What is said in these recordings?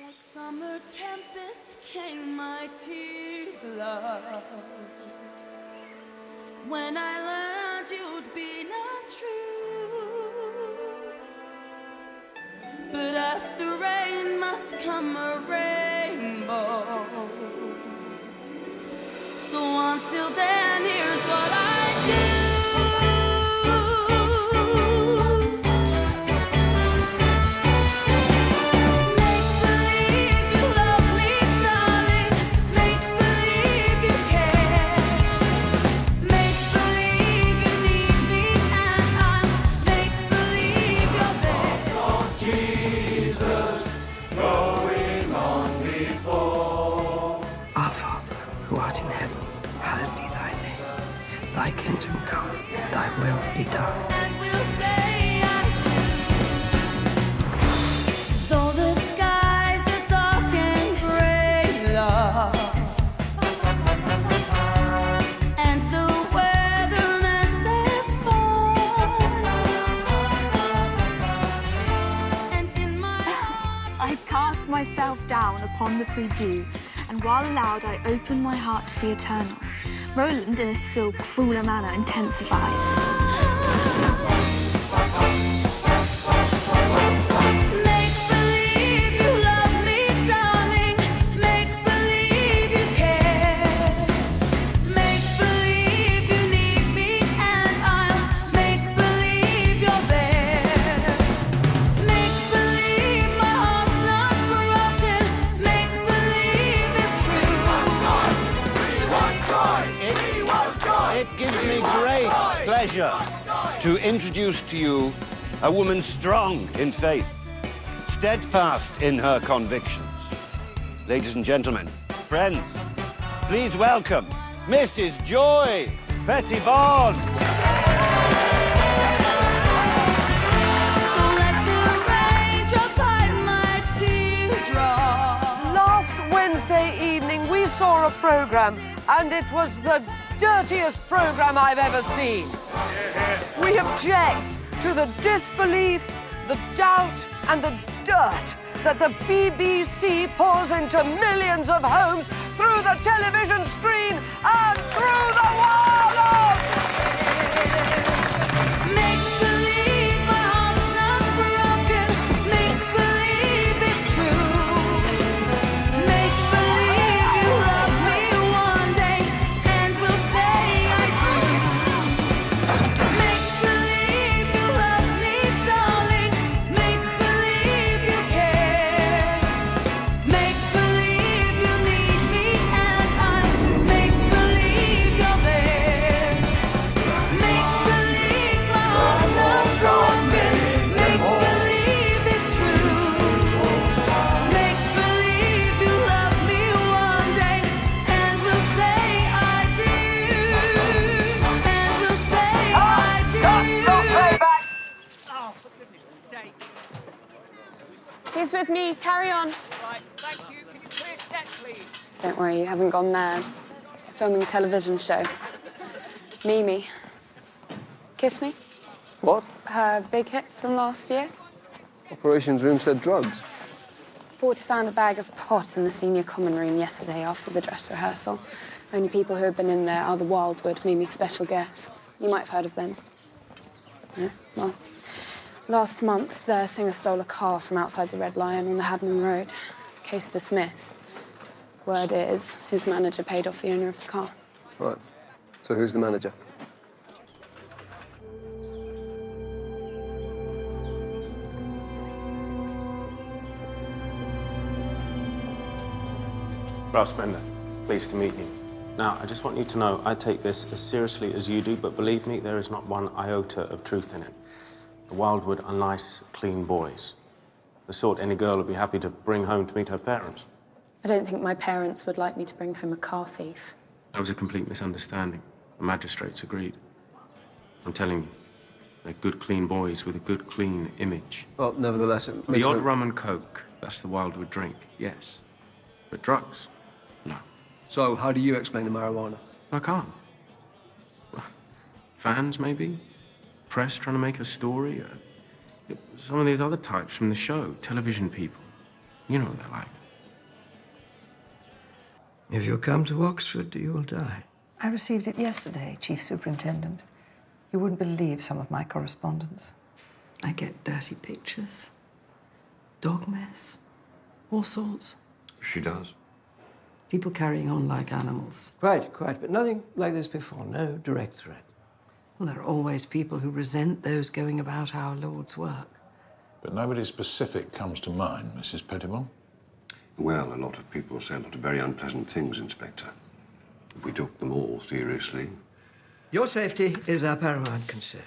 Like summer tempest came my tears, love. When I learned you'd be not true. But after rain must come a rainbow. So until then, here's what I do. Thy kingdom come, thy will be done. And we'll say I do. Though the skies are dark and gray, love, and the weatherman says fine, and in my heart I cast myself down upon the prie-dieu, and while aloud I open my heart to the eternal, Roland, in a still crueler manner, intensifies. Make believe you love me, darling. Make believe you care. Make believe you need me, and I'll make believe you're there. Make believe my heart's not broken. Make believe it's true. It gives me great pleasure to introduce to you a woman strong in faith, steadfast in her convictions. Ladies and gentlemen, friends, please welcome Mrs. Joy Pettibone. So let the raindrops hide my teardrops. Last Wednesday evening, we saw a program, and it was the dirtiest program I've ever seen. We object to the disbelief, the doubt, and the dirt that the BBC pours into millions of homes through the television screen and through the wall. Make believe my heart's not broken. Make believe it's true. Make believe you love me one day, and we'll say I do. Make believe you love me, darling. Make believe you care. Make believe you need me, and I make believe you're there. Make believe my heart's not broken. Make believe it's true. Make believe you love me one day, and we'll say I do. And we'll say I do. Oh, for goodness sake. He's with me. Carry on. Right, thank you. Can you clear set, please? Don't worry, you haven't gone mad. Filming a television show. Mimi. Kiss Me. What? Her big hit from last year. Operations room said drugs. Porter found a bag of pot in the senior common room yesterday after the dress rehearsal. Only people who have been in there are the Wildwood, Mimi's special guests. You might have heard of them. Yeah, well, last month, their singer stole a car from outside the Red Lion on the Hadman Road. Case dismissed. Word is, his manager paid off the owner of the car. Right. So who's the manager? Ralph Spender, pleased to meet you. Now, I just want you to know I take this as seriously as you do, but believe me, there is not one iota of truth in it. The Wildwood are nice, clean boys. The sort any girl would be happy to bring home to meet her parents. I don't think my parents would like me to bring home a car thief. That was a complete misunderstanding. The magistrates agreed. I'm telling you, they're good, clean boys with a good, clean image. Well, nevertheless, it makes The odd no... rum and coke, that's the Wildwood drink, yes. But drugs, no. So, how do you explain the marijuana? I can't. Fans, maybe? Press trying to make a story? Some of these other types from the show, television people. You know what they're like. If you come to Oxford, you will die. I received it yesterday, Chief Superintendent. You wouldn't believe some of my correspondence. I get dirty pictures, dog mess, all sorts. She does. People carrying on like animals. Quite, but nothing like this before. No direct threat. Well, there are always people who resent those going about our Lord's work. But nobody specific comes to mind, Mrs. Pettibone. Well, a lot of people say a lot of very unpleasant things, Inspector. If we took them all seriously. Your safety is our paramount concern,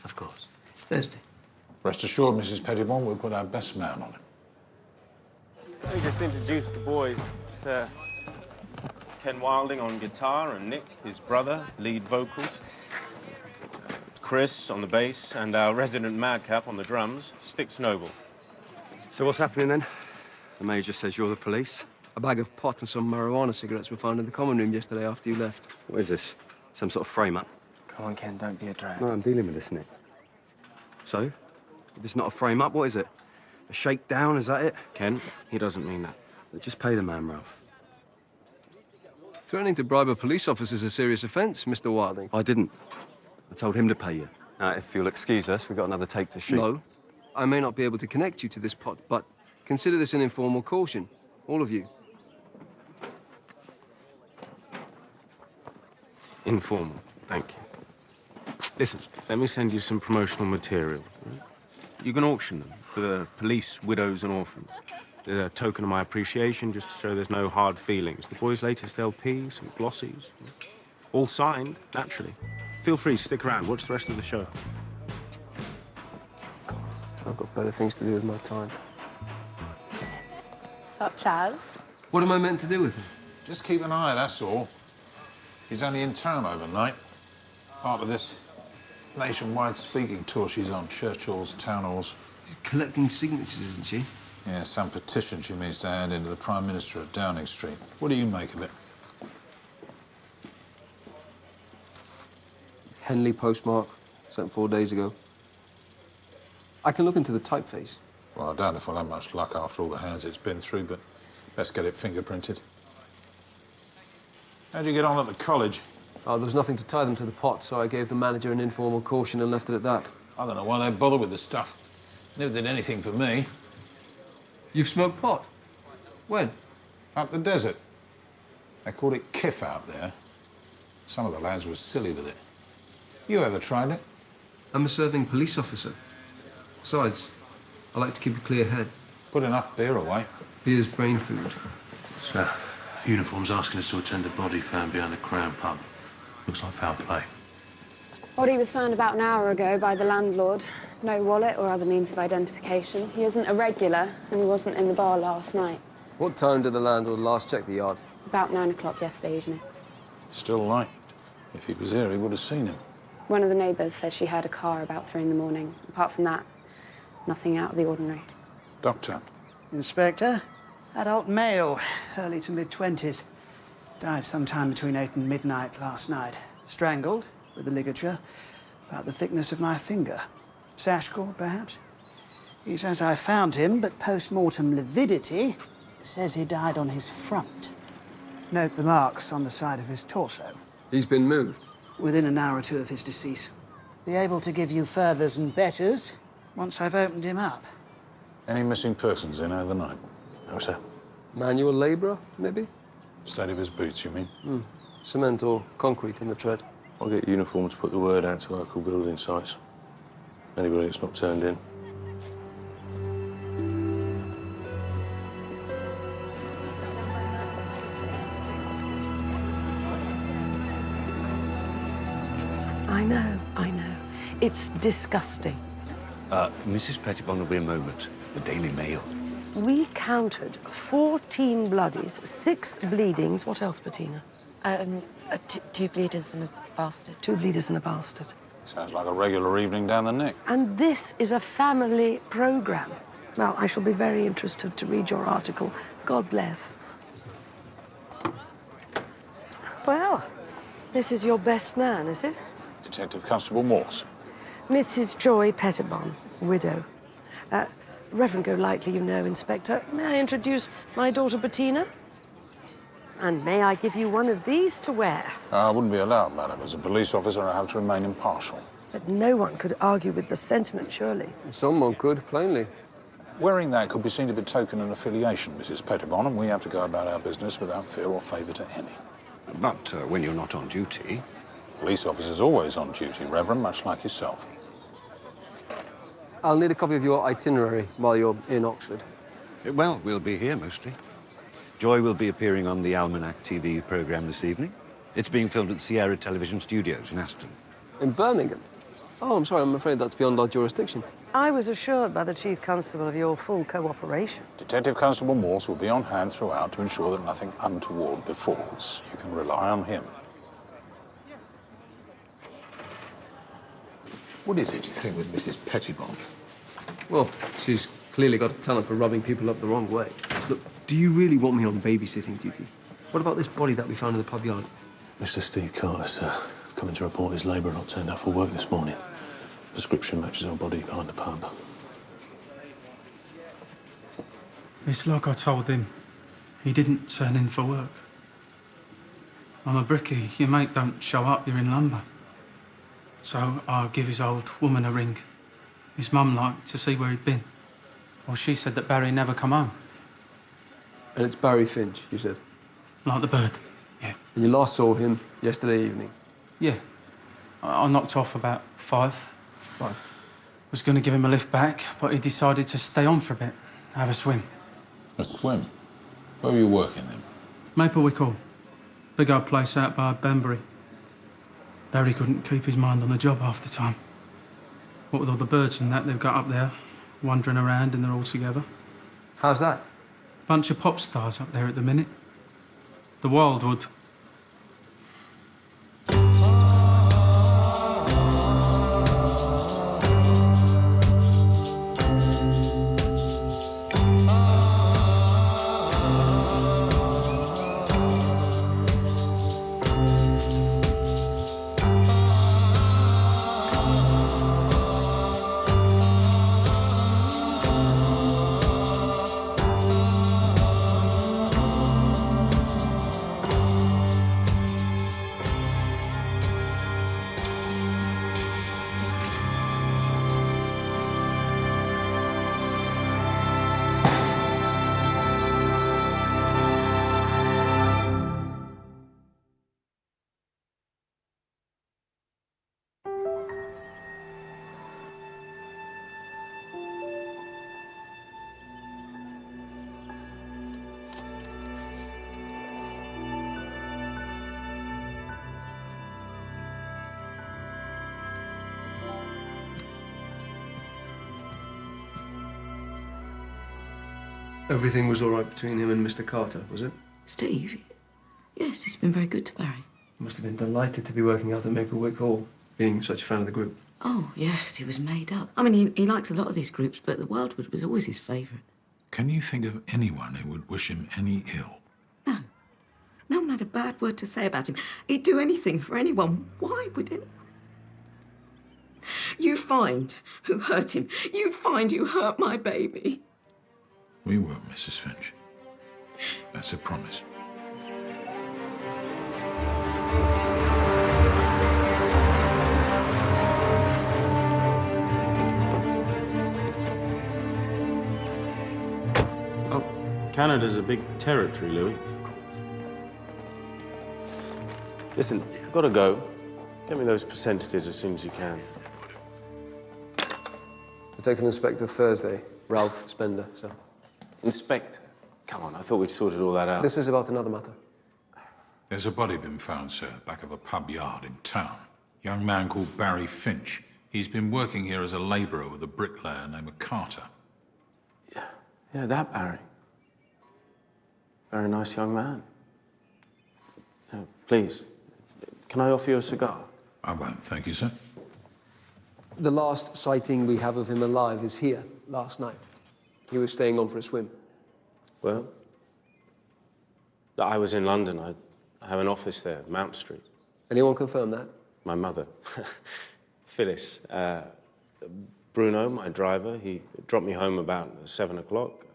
of course. Thursday. Rest assured, Mrs. Pettibone, we'll put our best man on him. Let me just introduce the boys to Ken Wilding on guitar and Nick, his brother, lead vocals. Chris on the bass and our resident madcap on the drums, Styx Noble. So what's happening then? The Major says you're the police. A bag of pot and some marijuana cigarettes were found in the common room yesterday after you left. What is this? Some sort of frame-up? Come on, Ken, don't be a drag. No, I'm dealing with this, Nick. So? If it's not a frame-up, what is it? A shakedown, is that it? Ken, he doesn't mean that. Just pay the man, Ralph. Threatening to bribe a police officer is a serious offence, Mr. Wilding. I didn't. I told him to pay you. If you'll excuse us, we've got another take to shoot. No. I may not be able to connect you to this pot, but consider this an informal caution. All of you. Informal, thank you. Listen, let me send you some promotional material. You can auction them for the police, widows and orphans. They're a token of my appreciation, just to show there's no hard feelings. The boys' latest LP, some glossies. All signed, naturally. Feel free, stick around, watch the rest of the show. I've got better things to do with my time. Such as? What am I meant to do with him? Just keep an eye, that's all. She's only in town overnight. Part of this nationwide speaking tour she's on. Church halls, town halls. She's collecting signatures, isn't she? Yeah, some petition she means to hand in to the Prime Minister at Downing Street. What do you make of it? Henley postmark, sent 4 days ago. I can look into the typeface. Well, I doubt if we'll have much luck after all the hands it's been through, but let's get it fingerprinted. How'd you get on at the college? Oh, there was nothing to tie them to the pot, so I gave the manager an informal caution and left it at that. I don't know why they bother with this stuff. Never did anything for me. You've smoked pot? When? Up the desert. They called it kiff out there. Some of the lads were silly with it. You ever tried it? I'm a serving police officer. Besides, I like to keep a clear head. Put enough beer away. Beer's brain food. Sir, uniform's asking us to attend a body found behind the Crown pub. Looks like foul play. Body was found about an hour ago by the landlord. No wallet or other means of identification. He isn't a regular, and he wasn't in the bar last night. What time did the landlord last check the yard? About 9 o'clock yesterday evening. Still light. If he was here, he would have seen him. One of the neighbours said she heard a car about 3 in the morning. Apart from that, nothing out of the ordinary. Doctor. Inspector, adult male, early to mid-20s. Died sometime between 8 and midnight last night. Strangled with a ligature about the thickness of my finger. Sash cord, perhaps? He says I found him, but post-mortem lividity says he died on his front. Note the marks on the side of his torso. He's been moved? Within an hour or two of his decease. Be able to give you furthers and betters once I've opened him up. Any missing persons in overnight? No, sir. Manual labourer, maybe? State of his boots, you mean? Cement or concrete in the tread. I'll get uniform to put the word out to local building sites. Anybody that's not turned in. I know. It's disgusting. Mrs. Pettibone will be a moment. The Daily Mail. We counted 14 bloodies, 6 bleedings. What else, Bettina? 2 bleeders and a bastard. 2 bleeders and a bastard. Sounds like a regular evening down the neck. And this is a family programme. Well, I shall be very interested to read your article. God bless. Well, this is your best man, is it? Detective Constable Morse. Mrs. Joy Pettibone, widow. Reverend Golightly, you know, Inspector. May I introduce my daughter, Bettina? And may I give you one of these to wear? I wouldn't be allowed, madam. As a police officer, I have to remain impartial. But no one could argue with the sentiment, surely. Someone could, plainly. Wearing that could be seen to be token and affiliation, Mrs. Pettibone, and we have to go about our business without fear or favour to any. But when you're not on duty... Police officer's always on duty, Reverend, much like yourself. I'll need a copy of your itinerary while you're in Oxford. Well, we'll be here mostly. Joy will be appearing on the Almanac TV programme this evening. It's being filmed at Sierra Television Studios in Aston. In Birmingham? Oh, I'm sorry, I'm afraid that's beyond our jurisdiction. I was assured by the Chief Constable of your full cooperation. Detective Constable Morse will be on hand throughout to ensure that nothing untoward befalls. You can rely on him. What is it, you think, with Mrs. Pettibone? Well, she's clearly got a talent for rubbing people up the wrong way. Look, do you really want me on babysitting duty? What about this body that we found in the pub yard? Mr. Steve Carter, sir. Coming to report his labourer not turned up for work this morning. Description matches our body behind the pub. It's like I told him. He didn't turn in for work. I'm a brickie. Your mate don't show up, you're in lumber. So I give his old woman a ring. His mum liked to see where he'd been. Well, she said that Barry never come home. And it's Barry Finch, you said? Like the bird, yeah. And you last saw him yesterday evening? Yeah. I knocked off about 5. 5? Was going to give him a lift back, but he decided to stay on for a bit, have a swim. A swim? Where were you working then? Maple Hall. Big old place out by Banbury. Barry couldn't keep his mind on the job half the time. What with all the birds and that they've got up there, wandering around and they're all together. How's that? Bunch of pop stars up there at the minute. The Wildwood. Everything was all right between him and Mr. Carter, was it? Steve? Yes, he's been very good to Barry. He must have been delighted to be working out at Maplewick Hall, being such a fan of the group. Oh, yes, he was made up. I mean, he likes a lot of these groups, but the Wildwood was always his favourite. Can you think of anyone who would wish him any ill? No one had a bad word to say about him. He'd do anything for anyone. Why would anyone? You find who hurt him. You find who hurt my baby. We won't, Mrs. Finch. That's a promise. Oh, Canada's a big territory, Louis. Listen, I've got to go. Get me those percentages as soon as you can. Detective Inspector Thursday, Ralph Spender, sir. Inspector? Come on, I thought we'd sorted all that out. This is about another matter. There's a body been found, sir, back of a pub yard in town. Young man called Barry Finch. He's been working here as a labourer with a bricklayer named Carter. Yeah, that Barry. Very nice young man. Please, can I offer you a cigar? I won't, thank you, sir. The last sighting we have of him alive is here, last night. He was staying on for a swim. Well, I was in London. I have an office there, Mount Street. Anyone confirm that? My mother, Phyllis. Bruno, my driver, he dropped me home about 7 o'clock.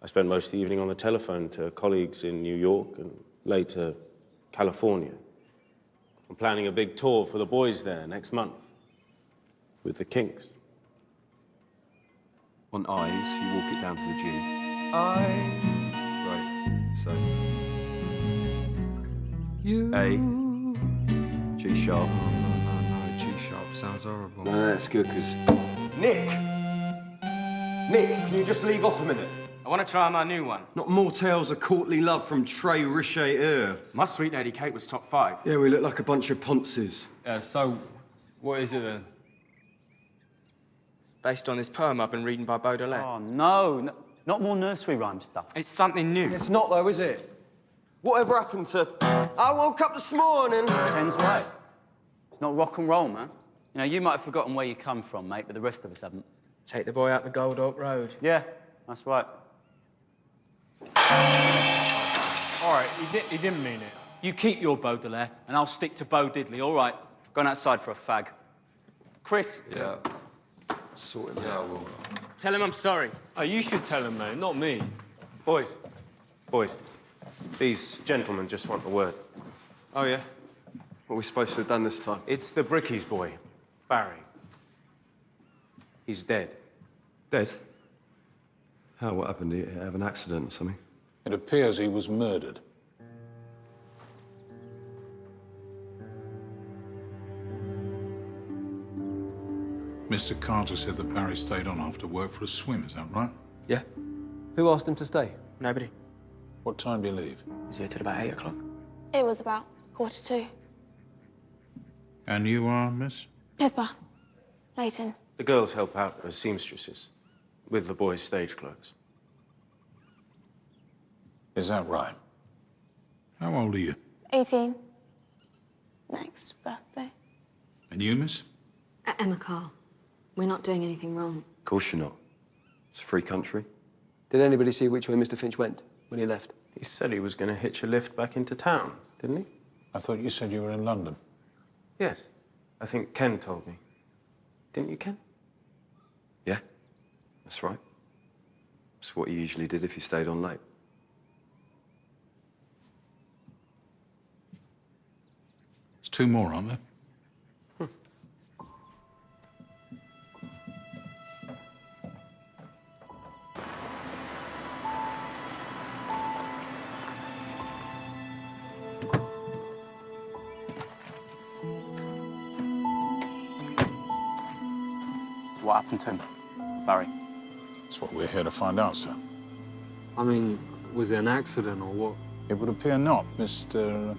I spent most of the evening on the telephone to colleagues in New York and later California. I'm planning a big tour for the boys there next month with the Kinks. On I's, you walk it down to the G. I. Right, so. You. A. G sharp. No, G sharp sounds horrible. No, that's good, because. Nick! Nick, can you just leave off a minute? I want to try my new one. Not more tales of courtly love from Trey Richelieu. My sweet lady Kate was top 5. Yeah, we look like a bunch of ponces. So, what is it then? It's based on this poem I've been reading by Baudelaire. Oh, no, not more nursery rhyme stuff. It's something new. It's not, though, is it? Whatever happened to... I woke up this morning... Ken's right. It's not rock and roll, man. You know, you might have forgotten where you come from, mate, but the rest of us haven't. Take the boy out the Gold Oak Road. Yeah, that's right. All right, he didn't mean it. You keep your Baudelaire, and I'll stick to Bo Diddley, all right? Going outside for a fag. Chris? Yeah. Sort him out. Tell him I'm sorry. Oh, you should tell him, mate, not me. Boys, these gentlemen just want a word. Oh, yeah? What are we supposed to have done this time? It's the Brickies boy, Barry. He's dead. Dead? How? What happened? Did he have an accident or something? It appears he was murdered. Mr. Carter said that Barry stayed on after work for a swim, is that right? Yeah. Who asked him to stay? Nobody. What time do you leave? He's here till about 8 o'clock. It was about 1:45. And you are, miss? Pippa. Leighton. The girls help out as seamstresses with the boys' stage clothes. Is that right? How old are you? 18. Next birthday. And you, miss? Emma Carr. We're not doing anything wrong. Of course you're not. It's a free country. Did anybody see which way Mr. Finch went when he left? He said he was going to hitch a lift back into town, didn't he? I thought you said you were in London. Yes. I think Ken told me. Didn't you, Ken? Yeah, that's right. That's what you usually did if you stayed on late. There's 2 more, aren't there? What happened to him, Barry? That's what we're here to find out, sir. I mean, was it an accident or what? It would appear not, Mr...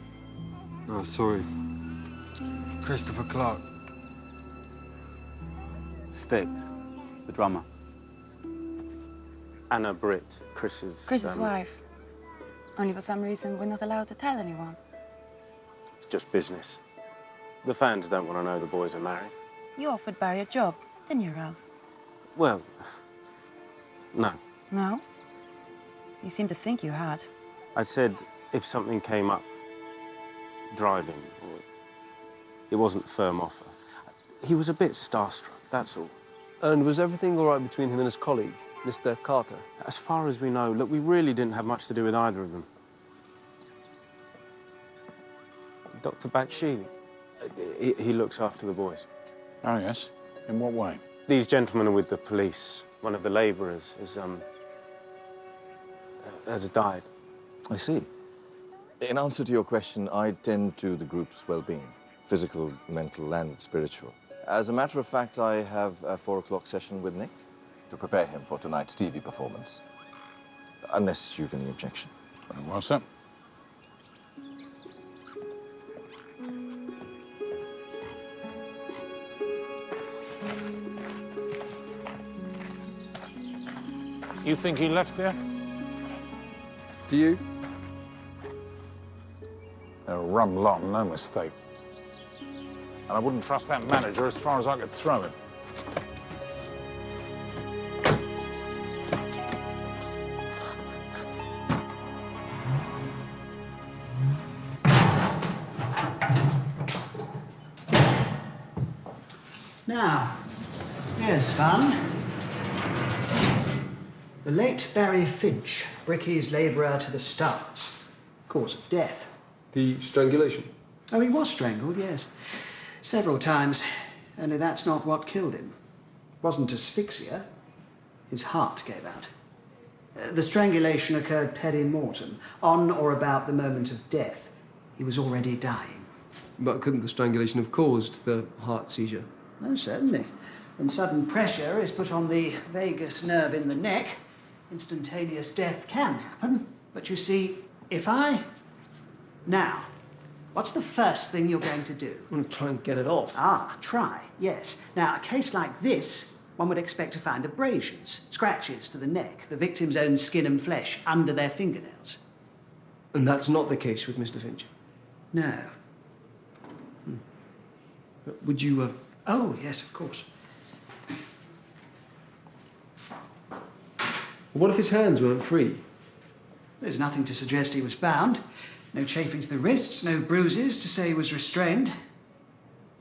Oh, sorry. Christopher Clark. Sticks, the drummer. Anna Britt, Chris's... Chris's wife. Only for some reason we're not allowed to tell anyone. It's just business. The fans don't want to know the boys are married. You offered Barry a job, didn't you, Ralph? Well, no. No? You seem to think you had. I said if something came up, driving, or it wasn't a firm offer. He was a bit starstruck, that's all. And was everything all right between him and his colleague, Mr. Carter? As far as we know, look, we really didn't have much to do with either of them. Dr. Bakshi, he looks after the boys. Oh, yes? In what way? These gentlemen are with the police. One of the labourers has died. I see. In answer to your question, I tend to the group's well-being, physical, mental, and spiritual. As a matter of fact, I have a 4 o'clock session with Nick to prepare him for tonight's TV performance. Unless you've any objection. Very well, sir. You think he left there? Do you? They're a rum lot, no mistake. And I wouldn't trust that manager as far as I could throw him. Now, here's fun. The late Barry Finch, Bricky's labourer to the stars. cause of death. The strangulation? Oh, he was strangled, yes. Several times. Only that's not what killed him. It wasn't asphyxia. His heart gave out. The strangulation occurred peri-mortem, on or about the moment of death. He was already dying. But couldn't the strangulation have caused the heart seizure? Oh, certainly. When sudden pressure is put on the vagus nerve in the neck, instantaneous death can happen. But you see, if I... Now, what's the first thing you're going to do? I'm going to try and get it off. Ah, try, yes. Now, a case like this, one would expect to find abrasions, scratches to the neck, the victim's own skin and flesh under their fingernails. And that's not the case with Mr. Finch? No. Would you, Oh, yes, of course. What if his hands weren't free? There's nothing to suggest he was bound. No chafing to the wrists, no bruises to say he was restrained.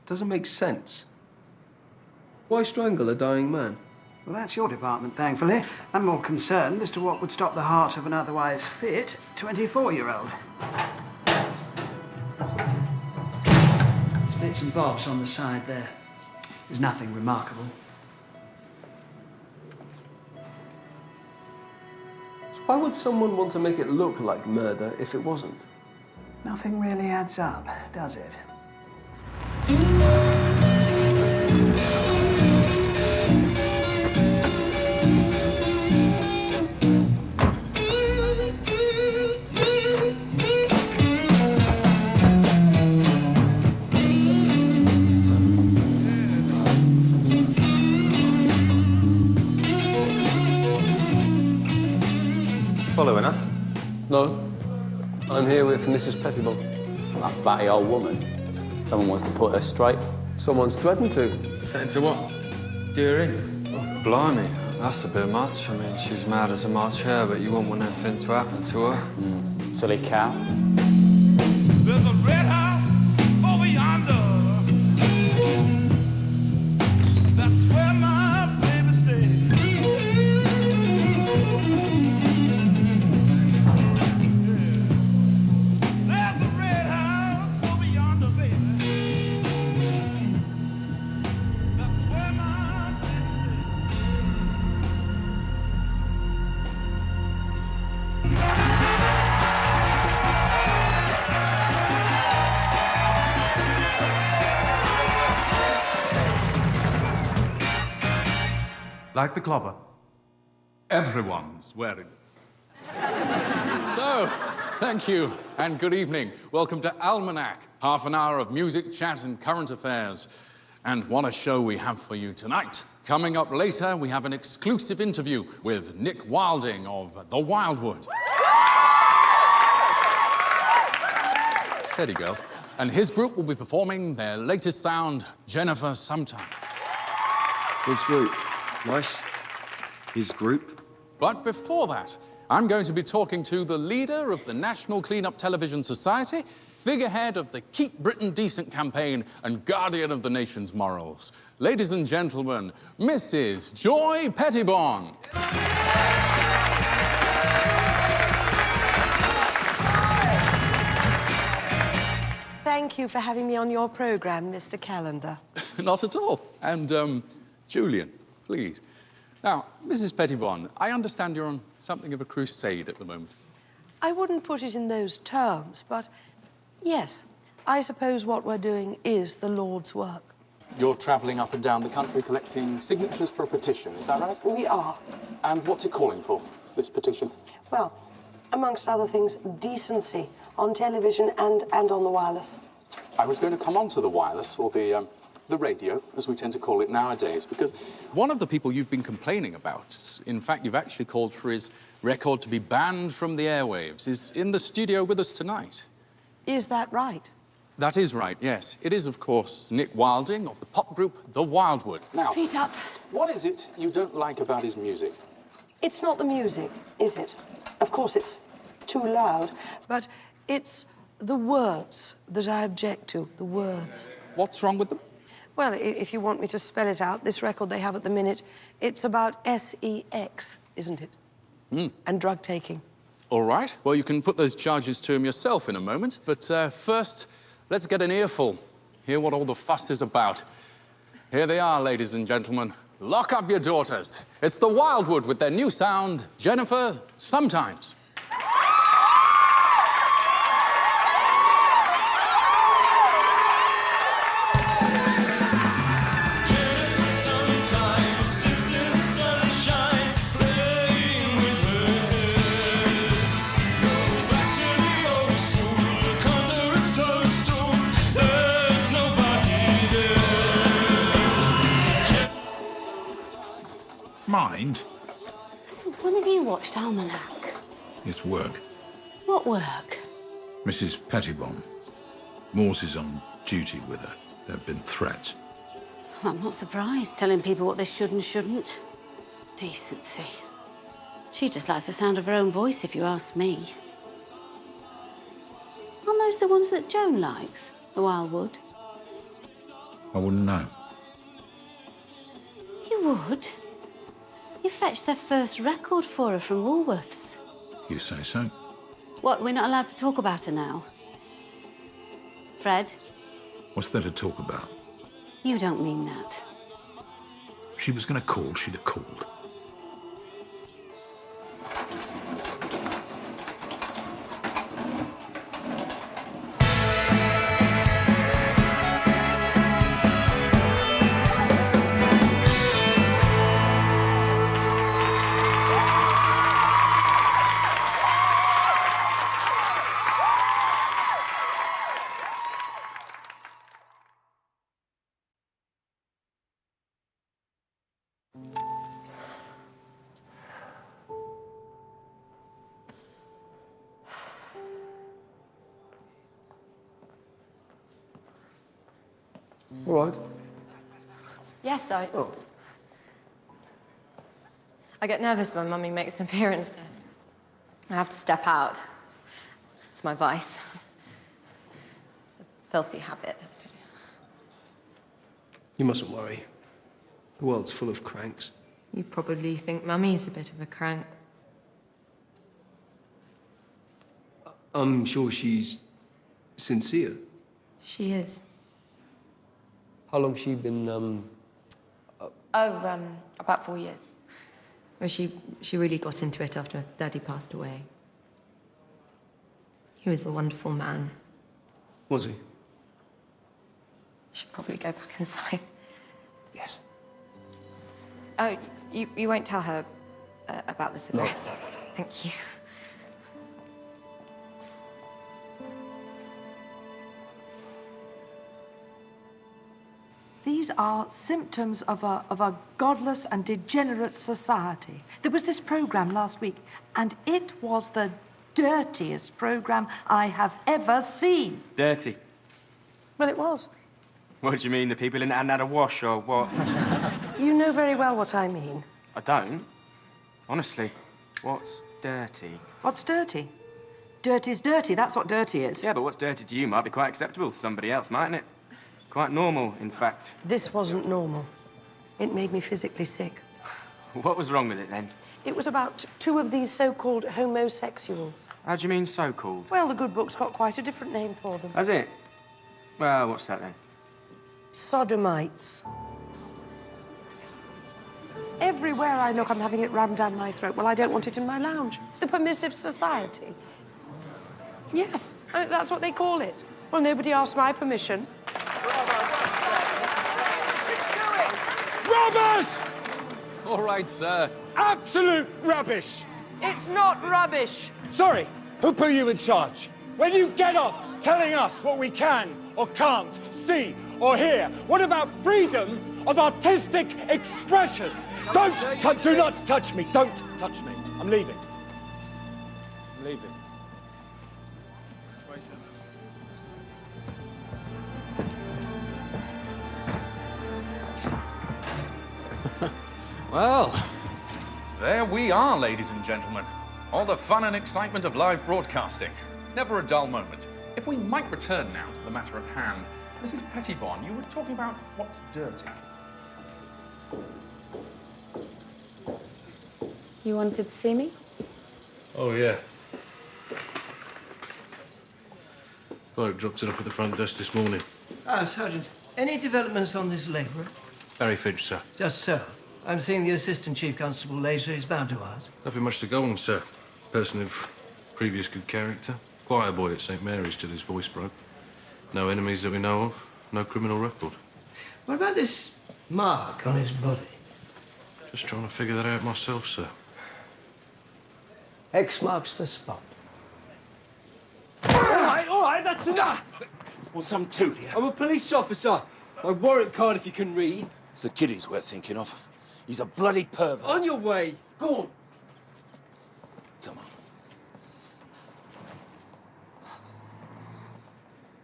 Doesn't make sense. Why strangle a dying man? Well, that's your department, thankfully. I'm more concerned as to what would stop the heart of an otherwise fit 24-year-old. Bits and bobs on the side there. There's nothing remarkable. So why would someone want to make it look like murder if it wasn't? Nothing really adds up, does it? Following us? No. I'm here with Mrs. Pettibone. That batty old woman. Someone wants to put her straight. Someone's threatened to. Threatened to what? Do her in? Oh, blimey, that's a bit much. I mean, she's mad as a March hare, but you wouldn't want anything to happen to her. Silly cow. There's a red house over yonder. That's where my baby stays. There's a red house over yonder, baby. That's where my baby stays. Like the clobber. Everyone's wearing it. So, thank you and good evening. Welcome to Almanac, half an hour of music, chat and current affairs. And what a show we have for you tonight. Coming up later, we have an exclusive interview with Nick Wilding of The Wildwood. Steady, girls. And his group will be performing their latest sound, Jennifer Sometimes. His group. Nice. His group. But before that, I'm going to be talking to the leader of the National Clean-Up Television Society, figurehead of the Keep Britain Decent campaign, and guardian of the nation's morals. Ladies and gentlemen, Mrs. Joy Pettibone. Thank you for having me on your programme, Mr. Calendar. Not at all. And, Julian, please. Now, Mrs. Pettibone, I understand you're on something of a crusade at the moment. I wouldn't put it in those terms, but yes, I suppose what we're doing is the Lord's work. You're travelling up and down the country collecting signatures for a petition, is that right? We are. And what's it calling for, this petition? Well, amongst other things, decency on television and on the wireless. I was going to come on to the wireless, or the radio, as we tend to call it nowadays, because one of the people you've been complaining about, in fact, you've actually called for his record to be banned from the airwaves, is in the studio with us tonight. Is that right? That is right, yes. It is, of course, Nick Wilding of the pop group The Wildwood. Now, Feet up. What is it you don't like about his music? It's not the music, is it? Of course, it's too loud, but it's the words that I object to, the words. What's wrong with them? Well, if you want me to spell it out, this record they have at the minute, it's about sex, isn't it? Mm. And drug taking. All right. Well, you can put those charges to him yourself in a moment. But first, let's get an earful. Hear what all the fuss is about. Here they are, ladies and gentlemen. Lock up your daughters. It's the Wildwood with their new sound, Jennifer Sometimes. Mind? Since when have you watched Almanac? It's work. What work? Mrs. Pettibone. Morse is on duty with her. There have been threats. Well, I'm not surprised, telling people what they should and shouldn't. Decency. She just likes the sound of her own voice, if you ask me. Aren't those the ones that Joan likes? The Wildwood? I wouldn't know. You would? You fetched their first record for her from Woolworths. You say so. What, we're not allowed to talk about her now? Fred, What's there to talk about? you don't mean that. If she was going to call, she'd have called. All right. Yes, I get nervous when Mummy makes an appearance. I have to step out. It's my vice. It's a filthy habit. You mustn't worry. The world's full of cranks. You probably think Mummy's a bit of a crank. I'm sure she's sincere. She is. How long's she been, About 4 years. Well, she really got into it after Daddy passed away. He was a wonderful man. Was he? Should probably go back inside. Yes. Oh, you won't tell her about the cigarettes? No. Thank you. These are symptoms of a godless and degenerate society. There was this programme last week, and it was the dirtiest programme I have ever seen. Dirty. Well, it was. What do you mean? The people in it hadn't had a wash or what? You know very well what I mean. I don't. Honestly, what's dirty? What's dirty? Dirty's dirty, that's what dirty is. Yeah, but what's dirty to you might be quite acceptable to somebody else, mightn't it? Quite normal, in fact. This wasn't normal. It made me physically sick. What was wrong with it, then? It was about two of these so-called homosexuals. How do you mean so-called? Well, the good book's got quite a different name for them. Has it? Well, what's that, then? Sodomites. Everywhere I look, I'm having it rammed down my throat. Well, I don't want it in my lounge. The permissive society. Yes, that's what they call it. Well, nobody asked my permission. Rubbish! All right, sir. Absolute rubbish! It's not rubbish. Sorry, who put you in charge? When you get off telling us what we can or can't see or hear, what about freedom of artistic expression? Do not touch me. Don't touch me. I'm leaving. I'm leaving. Well, there we are, ladies and gentlemen. All the fun and excitement of live broadcasting. Never a dull moment. If we might return now to the matter at hand. Mrs. Pettibone, you were talking about what's dirty. You wanted to see me? Oh, yeah. Bloke dropped it off at the front desk this morning. Ah, Sergeant, any developments on this labourer? Barry Finch, sir. Just so. I'm seeing the Assistant Chief Constable later. He's bound to ask. Nothing much to go on, sir. Person of previous good character. Choir boy at St Mary's till his voice broke. No enemies that we know of. No criminal record. What about this mark on his body? Just trying to figure that out myself, sir. X marks the spot. All right, that's enough! Want some too, dear? I'm a police officer. My warrant card, if you can read. It's the kid he's worth thinking of. He's a bloody pervert. On your way. Go on. Come on.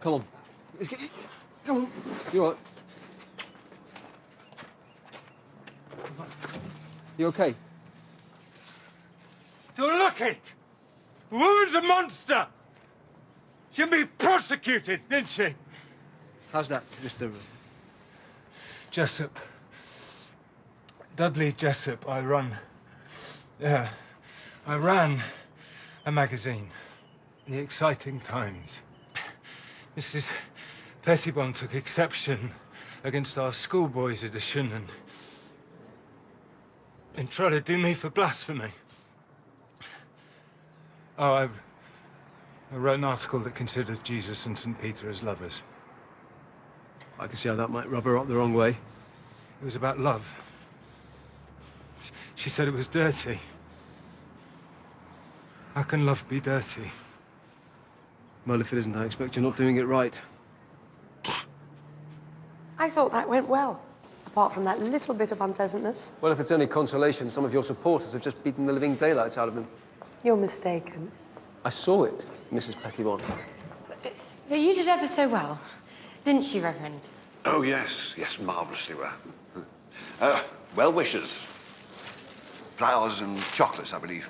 Come on. Let's get... Come on. You all right? You okay? Don't look it! The woman's a monster! She'll be prosecuted, didn't she? How's that, Mr. Jessup. Dudley Jessup, I ran a magazine, The Exciting Times. Mrs. Pettibone took exception against our schoolboys edition and tried to do me for blasphemy. Oh, I wrote an article that considered Jesus and St. Peter as lovers. I can see how that might rub her up the wrong way. It was about love. She said it was dirty. How can love be dirty? Well, if it isn't, I expect you're not doing it right. I thought that went well, apart from that little bit of unpleasantness. Well, if it's any consolation, some of your supporters have just beaten the living daylights out of him. You're mistaken. I saw it, Mrs. Pettibone. But you did ever so well, didn't you, Reverend? Oh, yes. Yes, marvellously well. Well-wishers. Flowers and chocolates, I believe.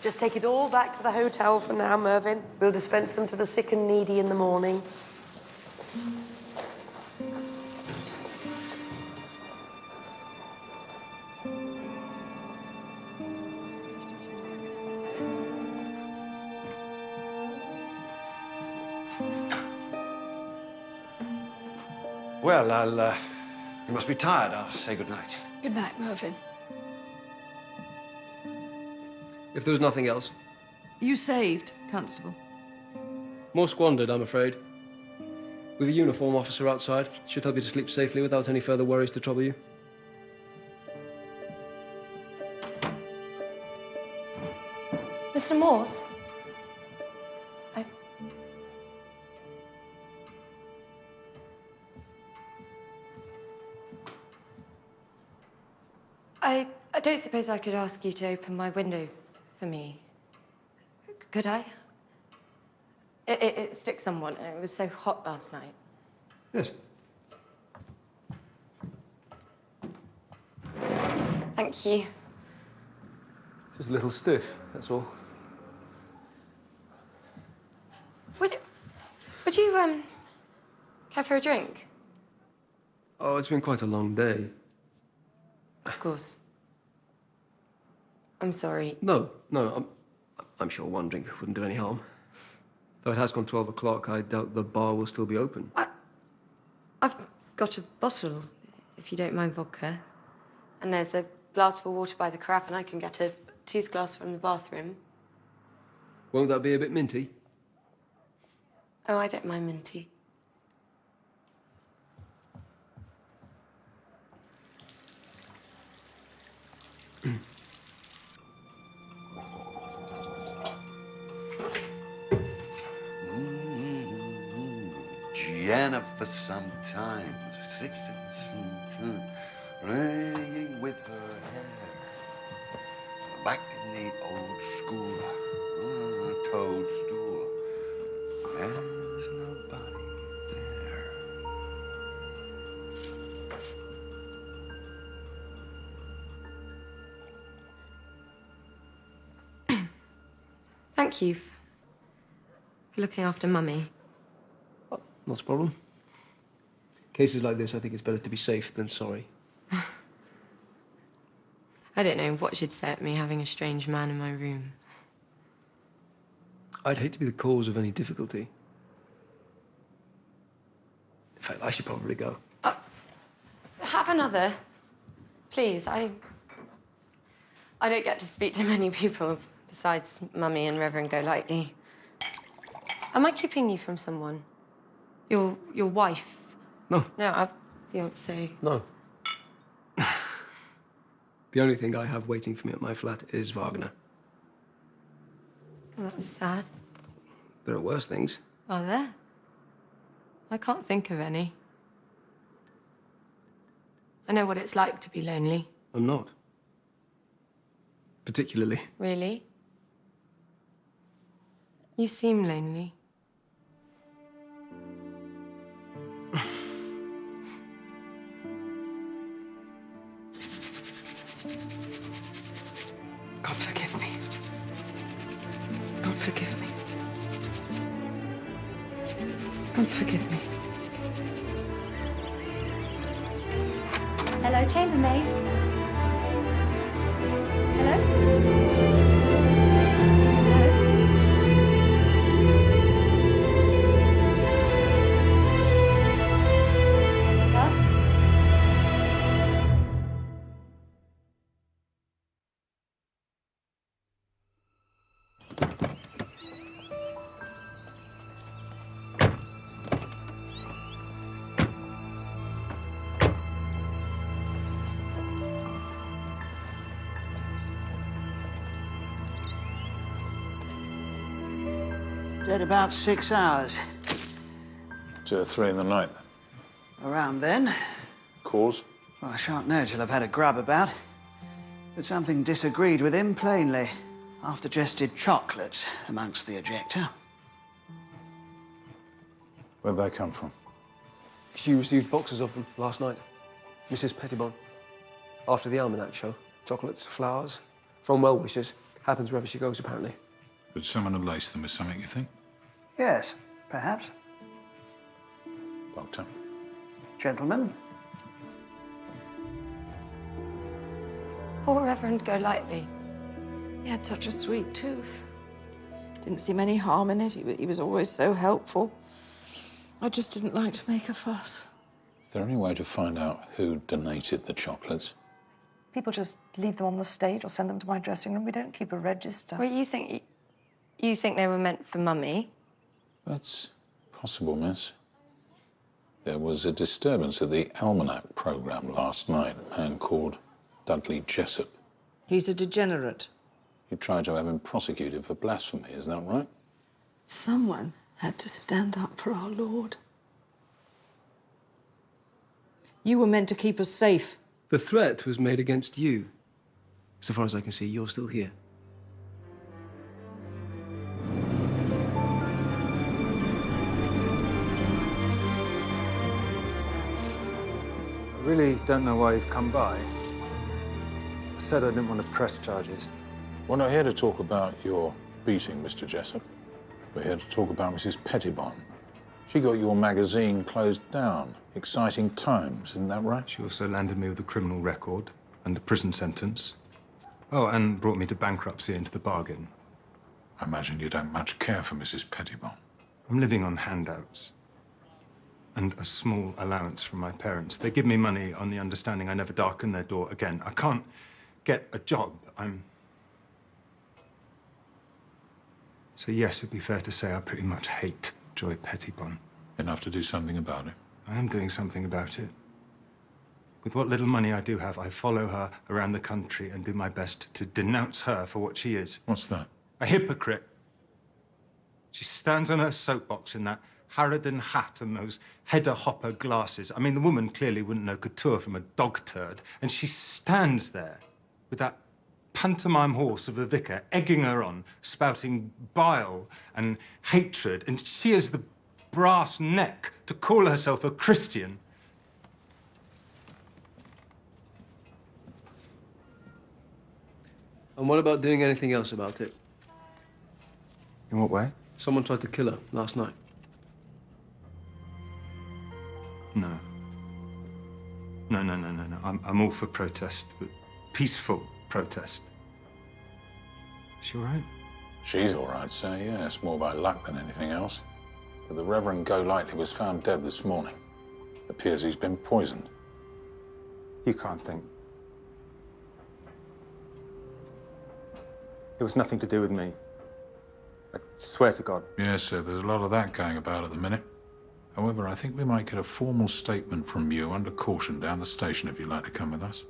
Just take it all back to the hotel for now, Mervyn. We'll dispense them to the sick and needy in the morning. Well, you must be tired. I'll say good night. Good night, Mervyn. If there was nothing else. You saved, Constable. More squandered, I'm afraid. With a uniform officer outside, should help you to sleep safely without any further worries to trouble you. Mr. Morse? I don't suppose I could ask you to open my window for me. Could I? It sticks somewhat. It was so hot last night. Yes. Thank you. Just a little stiff, that's all. Would you, care for a drink? Oh, it's been quite a long day. Of course. I'm sorry. No, I'm sure one drink wouldn't do any harm. Though it has gone 12 o'clock, I doubt the bar will still be open. I've got a bottle, if you don't mind vodka. And there's a glass of water by the carafe, and I can get a tooth glass from the bathroom. Won't that be a bit minty? Oh, I don't mind minty. Jennifer sometimes sits playing with her hair. Back in the old school, toadstool. There's nobody there. Thank you for looking after Mummy. Not a problem. Cases like this, I think it's better to be safe than sorry. I don't know what she'd say at me having a strange man in my room. I'd hate to be the cause of any difficulty. fact, I should probably go. Have another. Please, I don't get to speak to many people besides Mummy and Reverend Golightly. Am I keeping you from someone? Your wife? No. No, I've fiancé. No. The only thing I have waiting for me at my flat is Wagner. Well, that's sad. There are worse things. Are there? I can't think of any. I know what it's like to be lonely. I'm not. Particularly. Really? You seem lonely. God forgive me. God forgive me. God forgive me. Hello, chambermaid. Hello? Dead about 6 hours. 2 or 3 in the night, then. Around then. Cause? Well, I shan't know till I've had a grub about. But something disagreed with him, plainly. After-jested chocolates amongst the ejector. Where'd they come from? She received boxes of them last night. Mrs. Pettibone. After the almanac show. Chocolates, flowers. From well-wishers. Happens wherever she goes, apparently. Would someone have laced them with something, you think? Yes, perhaps. Doctor? Gentlemen? Poor Reverend Golightly. He had such a sweet tooth. Didn't seem any harm in it. He was always so helpful. I just didn't like to make a fuss. Is there any way to find out who donated the chocolates? People just leave them on the stage or send them to my dressing room. We don't keep a register. Well, you think they were meant for Mummy? That's possible, miss. There was a disturbance at the Almanac programme last night. A man called Dudley Jessup. He's a degenerate. You tried to have him prosecuted for blasphemy, is that right? Someone had to stand up for our Lord. You were meant to keep us safe. The threat was made against you. So far as I can see, you're still here. I really don't know why you've come by. I said I didn't want to press charges. We're not here to talk about your beating, Mr. Jessup. We're here to talk about Mrs. Pettibone. She got your magazine closed down. Exciting times, isn't that right? She also landed me with a criminal record and a prison sentence. Oh, and brought me to bankruptcy into the bargain. I imagine you don't much care for Mrs. Pettibone. I'm living on handouts and a small allowance from my parents. They give me money on the understanding I never darken their door again. I can't get a job. So yes, it'd be fair to say I pretty much hate Joy Pettibone. Enough to do something about it. I am doing something about it. With what little money I do have, I follow her around the country and do my best to denounce her for what she is. What's that? A hypocrite. She stands on her soapbox in that Harridan hat and those header-hopper glasses. I mean, the woman clearly wouldn't know couture from a dog turd. And she stands there with that pantomime horse of a vicar egging her on, spouting bile and hatred. And she has the brass neck to call herself a Christian. And what about doing anything else about it? In what way? Someone tried to kill her last night. No. No. I'm all for protest, but peaceful protest. Is she all right? She's all right, sir, yeah. It's more by luck than anything else. But the Reverend Golightly was found dead this morning. Appears he's been poisoned. You can't think. It was nothing to do with me. I swear to God. Yes, sir, there's a lot of that going about at the minute. However, I think we might get a formal statement from you under caution down the station if you'd like to come with us.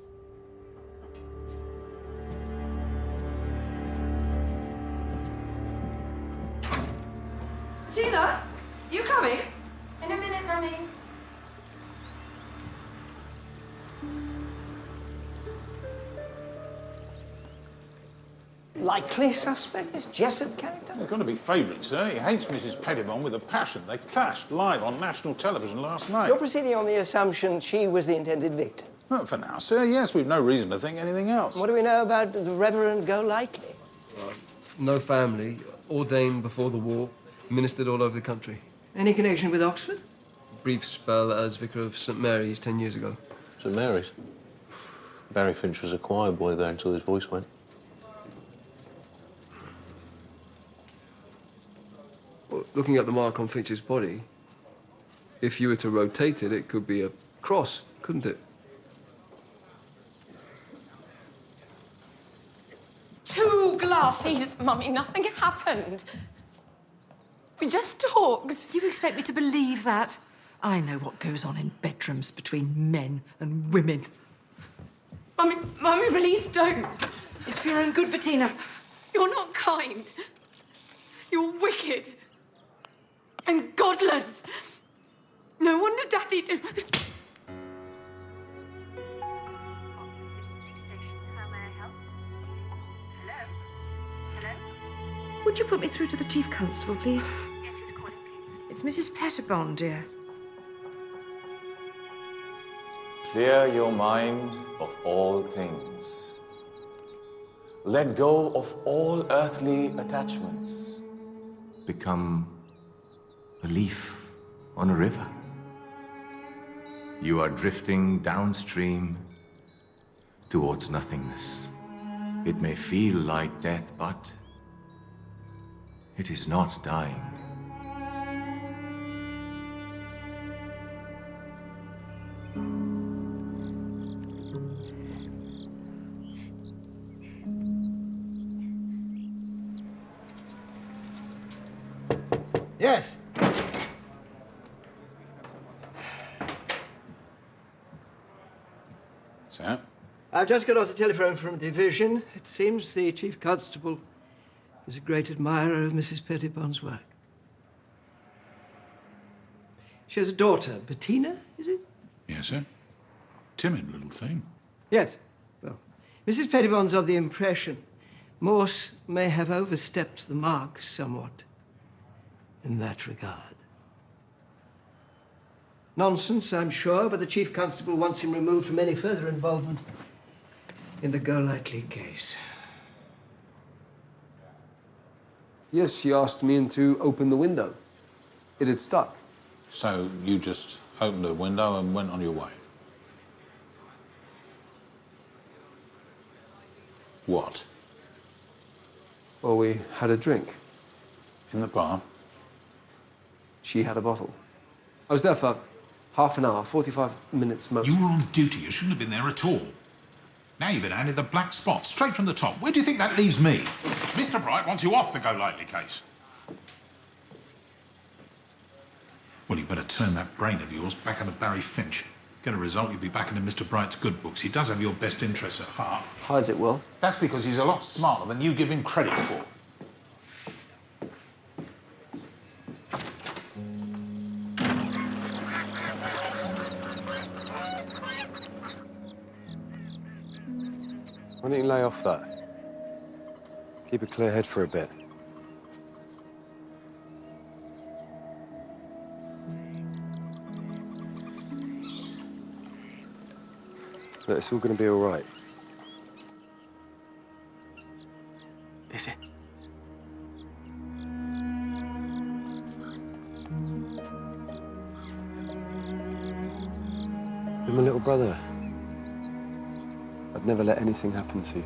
Tina, you coming? In a minute, Mummy. Likely suspect, this Jessup character? They're going to be favourites, sir. He hates Mrs. Pettibone with a passion. They clashed live on national television last night. You're proceeding on the assumption she was the intended victim? Well, for now, sir, yes, we've no reason to think anything else. What do we know about the Reverend Golightly? No family, ordained before the war, ministered all over the country. Any connection with Oxford? Brief spell as vicar of St Mary's 10 years ago. St Mary's? Barry Finch was a choir boy there until his voice went. Well, looking at the mark on Finch's body, if you were to rotate it, it could be a cross, couldn't it? 2 glasses. Mummy, nothing happened. We just talked. You expect me to believe that? I know what goes on in bedrooms between men and women. Mummy, please don't. It's for your own good, Bettina. You're not kind. You're wicked. And godless. No wonder Daddy did. Would you put me through to the Chief Constable, please? Yes, who's calling, please? It's Mrs. Pettibone, dear. Clear your mind of all things. Let go of all earthly attachments. Become a leaf on a river. You are drifting downstream towards nothingness. It may feel like death, but it is not dying. Yes. Sir? I've just got off the telephone from division. It seems the Chief Constable is a great admirer of Mrs. Pettibone's work. She has a daughter, Bettina, is it? Yes, sir. Timid little thing. Yes. Well, Mrs. Pettibone's of the impression Morse may have overstepped the mark somewhat in that regard. Nonsense, I'm sure, but the Chief Constable wants him removed from any further involvement in the Golightly case. Yes, she asked me to open the window. It had stuck. So you just opened the window and went on your way? What? Well, we had a drink. In the bar? She had a bottle. I was there for half an hour, 45 minutes most. You were on duty. You shouldn't have been there at all. Now you've been handed the black spot, straight from the top. Where do you think that leaves me? Mr. Bright wants you off the Golightly case. Well, you better turn that brain of yours back into Barry Finch. Get a result, you'll be back into Mr. Bright's good books. He does have your best interests at heart. Hides it well. That's because he's a lot smarter than you give him credit for. Why don't you lay off that? Keep a clear head for a bit. Look, it's all going to be all right. Is it? You're my little brother. I'd never let anything happen to you.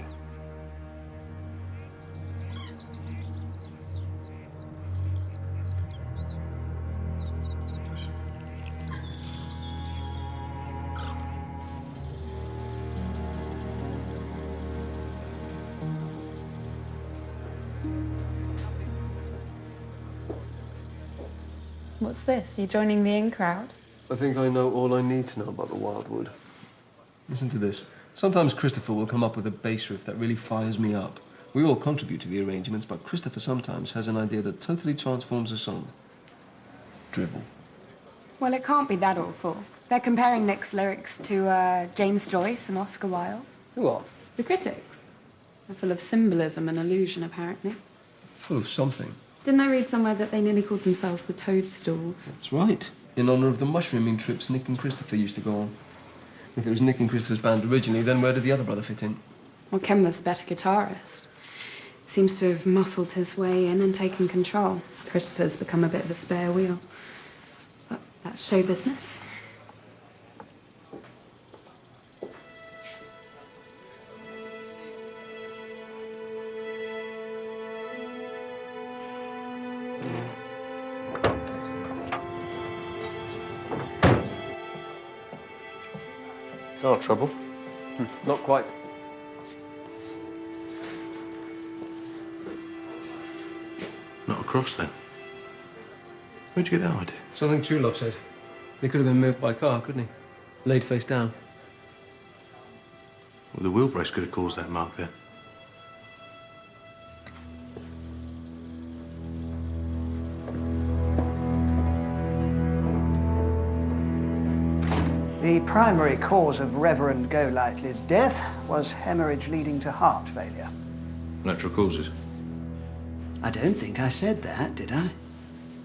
What's this? You joining the in crowd? I think I know all I need to know about the Wildwood. Listen to this. Sometimes Christopher will come up with a bass riff that really fires me up. We all contribute to the arrangements, but Christopher sometimes has an idea that totally transforms a song. Dribble. Well, it can't be that awful. They're comparing Nick's lyrics to James Joyce and Oscar Wilde. Who are? The critics. They're full of symbolism and illusion, apparently. Full of something. Didn't I read somewhere that they nearly called themselves the Toadstools? That's right. In honour of the mushrooming trips Nick and Christopher used to go on. If it was Nick and Christopher's band originally, then where did the other brother fit in? Well, Ken was the better guitarist. Seems to have muscled his way in and taken control. Christopher's become a bit of a spare wheel. But that's show business. Car trouble? Not quite. Not across then. Where'd you get that idea? Something Truelove said. He could have been moved by car, couldn't he? Laid face down. Well, the wheel brace could have caused that mark there. The primary cause of Reverend Golightly's death was hemorrhage leading to heart failure. Natural causes. I don't think I said that, did I?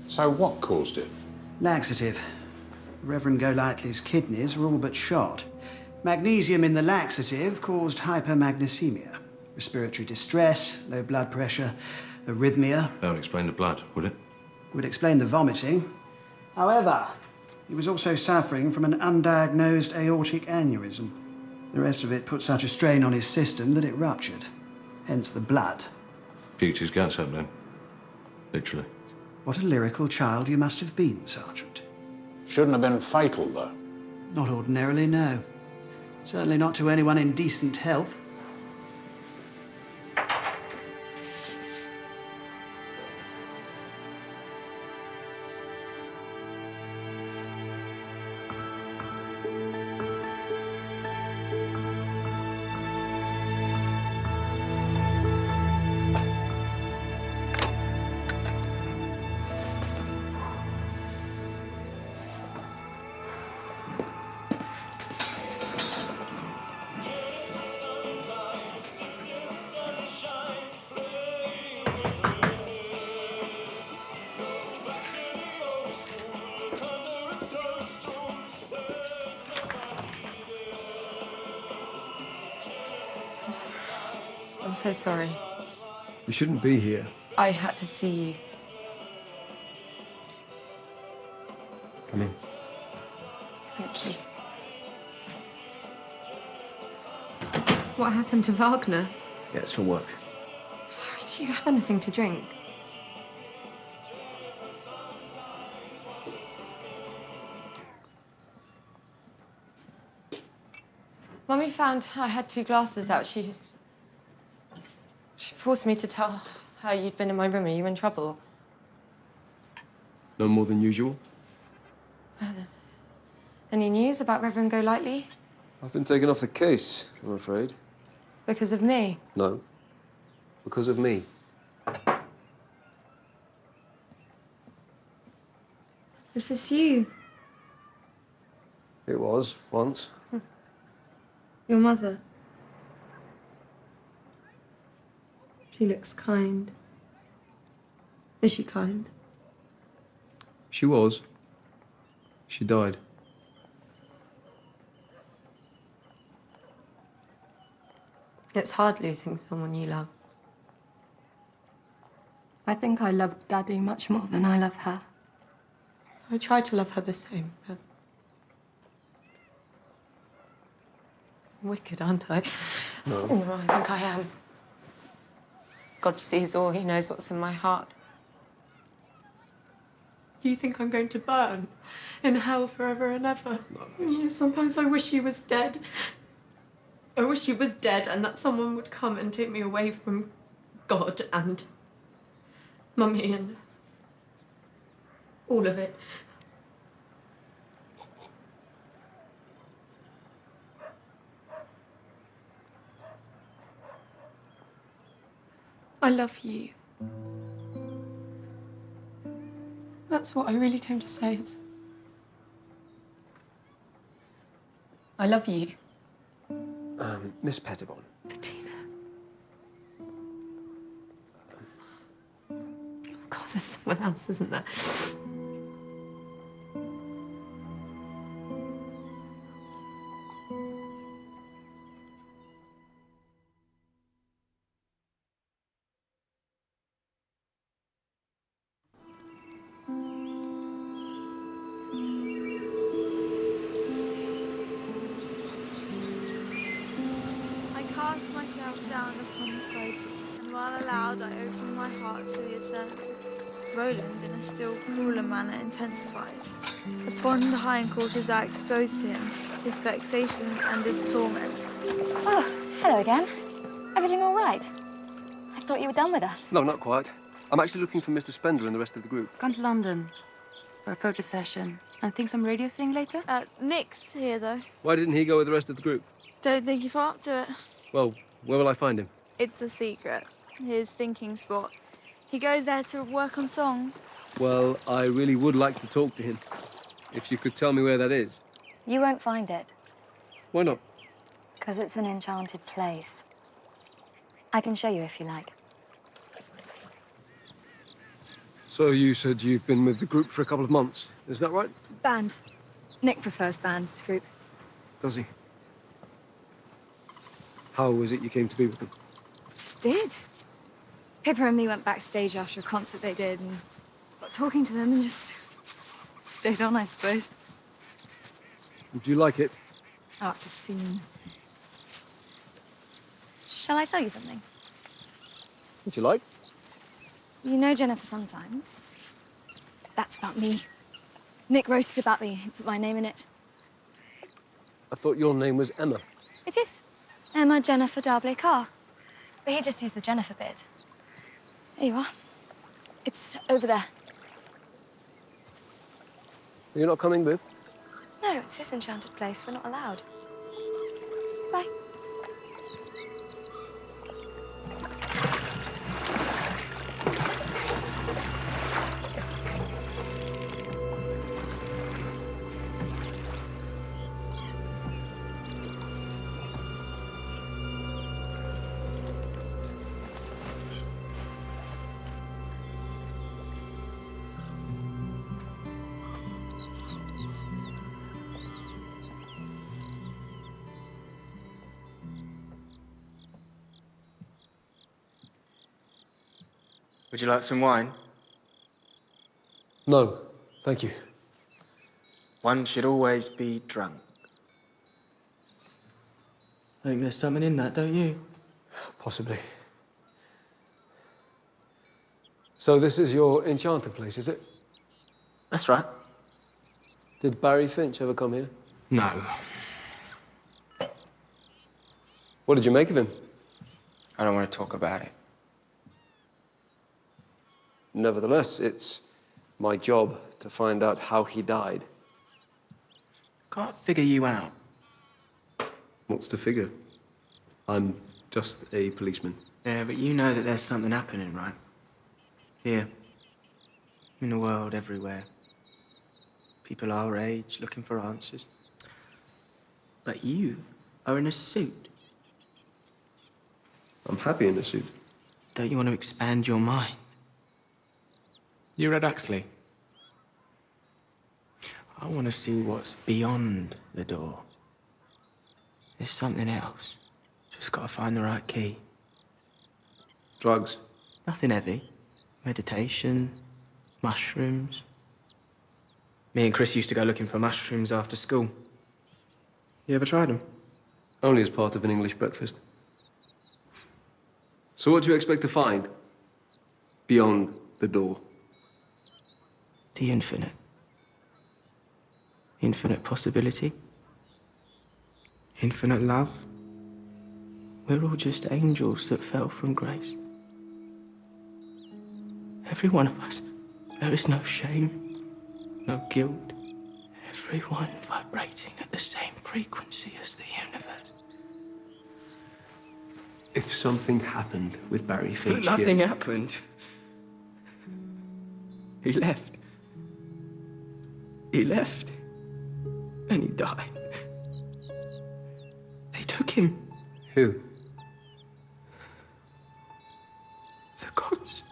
So what caused it? Laxative. Reverend Golightly's kidneys were all but shot. Magnesium in the laxative caused hypermagnesemia, respiratory distress, low blood pressure, arrhythmia. That would explain the blood, would it? It would explain the vomiting. However, he was also suffering from an undiagnosed aortic aneurysm. The rest of it put such a strain on his system that it ruptured. Hence the blood. Puked his guts up then. Literally. What a lyrical child you must have been, Sergeant. Shouldn't have been fatal, though. Not ordinarily, no. Certainly not to anyone in decent health. I'm so sorry. You shouldn't be here. I had to see you. Come in. Thank you. What happened to Wagner? Yeah, it's for work. Sorry, do you have anything to drink? Mummy found I had 2 glasses out. She forced me to tell her you'd been in my room. Are you in trouble? No more than usual. Any news about Reverend Golightly? I've been taken off the case, I'm afraid. Because of me? No. Because of me. Is this you? It was, once. Your mother? She looks kind. Is she kind? She was. She died. It's hard losing someone you love. I think I loved Daddy much more than I love her. I try to love her the same, but... Wicked, aren't I? No. Oh, I think I am. God sees all. He knows what's in my heart. Do you think I'm going to burn in hell forever and ever? No. Yeah, sometimes I wish he was dead. I wish he was dead and that someone would come and take me away from God and Mummy and All of it. I love you. That's what I really came to say. I love you. Miss Pettibone. Bettina. Of course, there's someone else, isn't there? I cast myself down upon the floating, and while aloud I open my heart to the eternal. Roland, in a still crueler manner, intensifies. Upon the hindquarters I expose to him his vexations and his torment. Oh, hello again. Everything all right? I thought you were done with us. No, not quite. I'm actually looking for Mr. Spendler and the rest of the group. Gone to London for a photo session. And think some radio thing later? Nick's here, though. Why didn't he go with the rest of the group? Don't think you fell up to it. Well, where will I find him? It's a secret. His thinking spot. He goes there to work on songs. Well, I really would like to talk to him. If you could tell me where that is. You won't find it, Why not? because it's an enchanted place. I can show you if you like. So you said you've been with the group for a couple of months. Is that right? Band. Nick prefers band to group. Does he? How was it you came to be with them? Just did. Pippa and me went backstage after a concert they did and got talking to them and just stayed on, I suppose. Do you like it? Oh, it's a scene. Shall I tell you something? Would you like? You know Jennifer sometimes. That's about me. Nick wrote it about me. He put my name in it. I thought your name was Emma. It is. Emma Jennifer Darbley Carr. But he just used the Jennifer bit. There you are. It's over there. You're not coming with? No, it's his enchanted place. We're not allowed. Bye. Would you like some wine? No, thank you. One should always be drunk. I think there's something in that, don't you? Possibly. So this is your enchanted place, is it? That's right. Did Barry Finch ever come here? No. What did you make of him? I don't want to talk about it. Nevertheless, it's my job to find out how he died. Can't figure you out. What's to figure? I'm just a policeman. Yeah, but you know that there's something happening, right? Here. In the world, everywhere. People our age looking for answers. But you are in a suit. I'm happy in a suit. Don't you want to expand your mind? You read Huxley? I want to see what's beyond the door. There's something else. Just got to find the right key. Drugs? Nothing heavy. Meditation, mushrooms. Me and Chris used to go looking for mushrooms after school. You ever tried them? Only as part of an English breakfast. So what do you expect to find beyond the door? The infinite. Infinite possibility. Infinite love. We're all just angels that fell from grace. Every one of us. There is no shame, no guilt. Everyone vibrating at the same frequency as the universe. If something happened with Barry Finch But nothing here... happened. He left. He left. And he died. They took him. Who? The gods.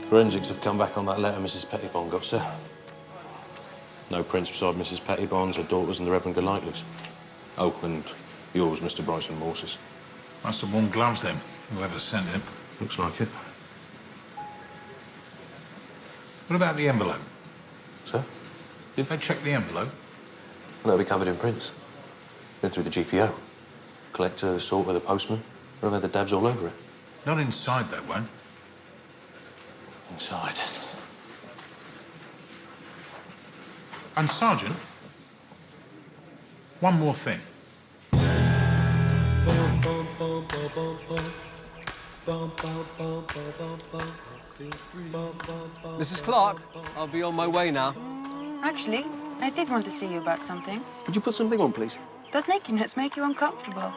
Forensics have come back on that letter Mrs. Pettibone got, sir. No prints beside Mrs. Pettibone's, her daughters and the Reverend Golightly's. Oh, and yours, Mr. Bryson Morse's. Must have worn gloves then, whoever sent him. Looks like it. What about the envelope? Sir? Did they check the envelope? Well, that'll be covered in prints. Been through the GPO. Collector, the sorter, the postman. They'll have had the dabs all over it. Not inside, they won't. Inside. And Sergeant, one more thing. Mrs. Clark, I'll be on my way now. Actually, I did want to see you about something. Would you put something on, please? Does nakedness make you uncomfortable?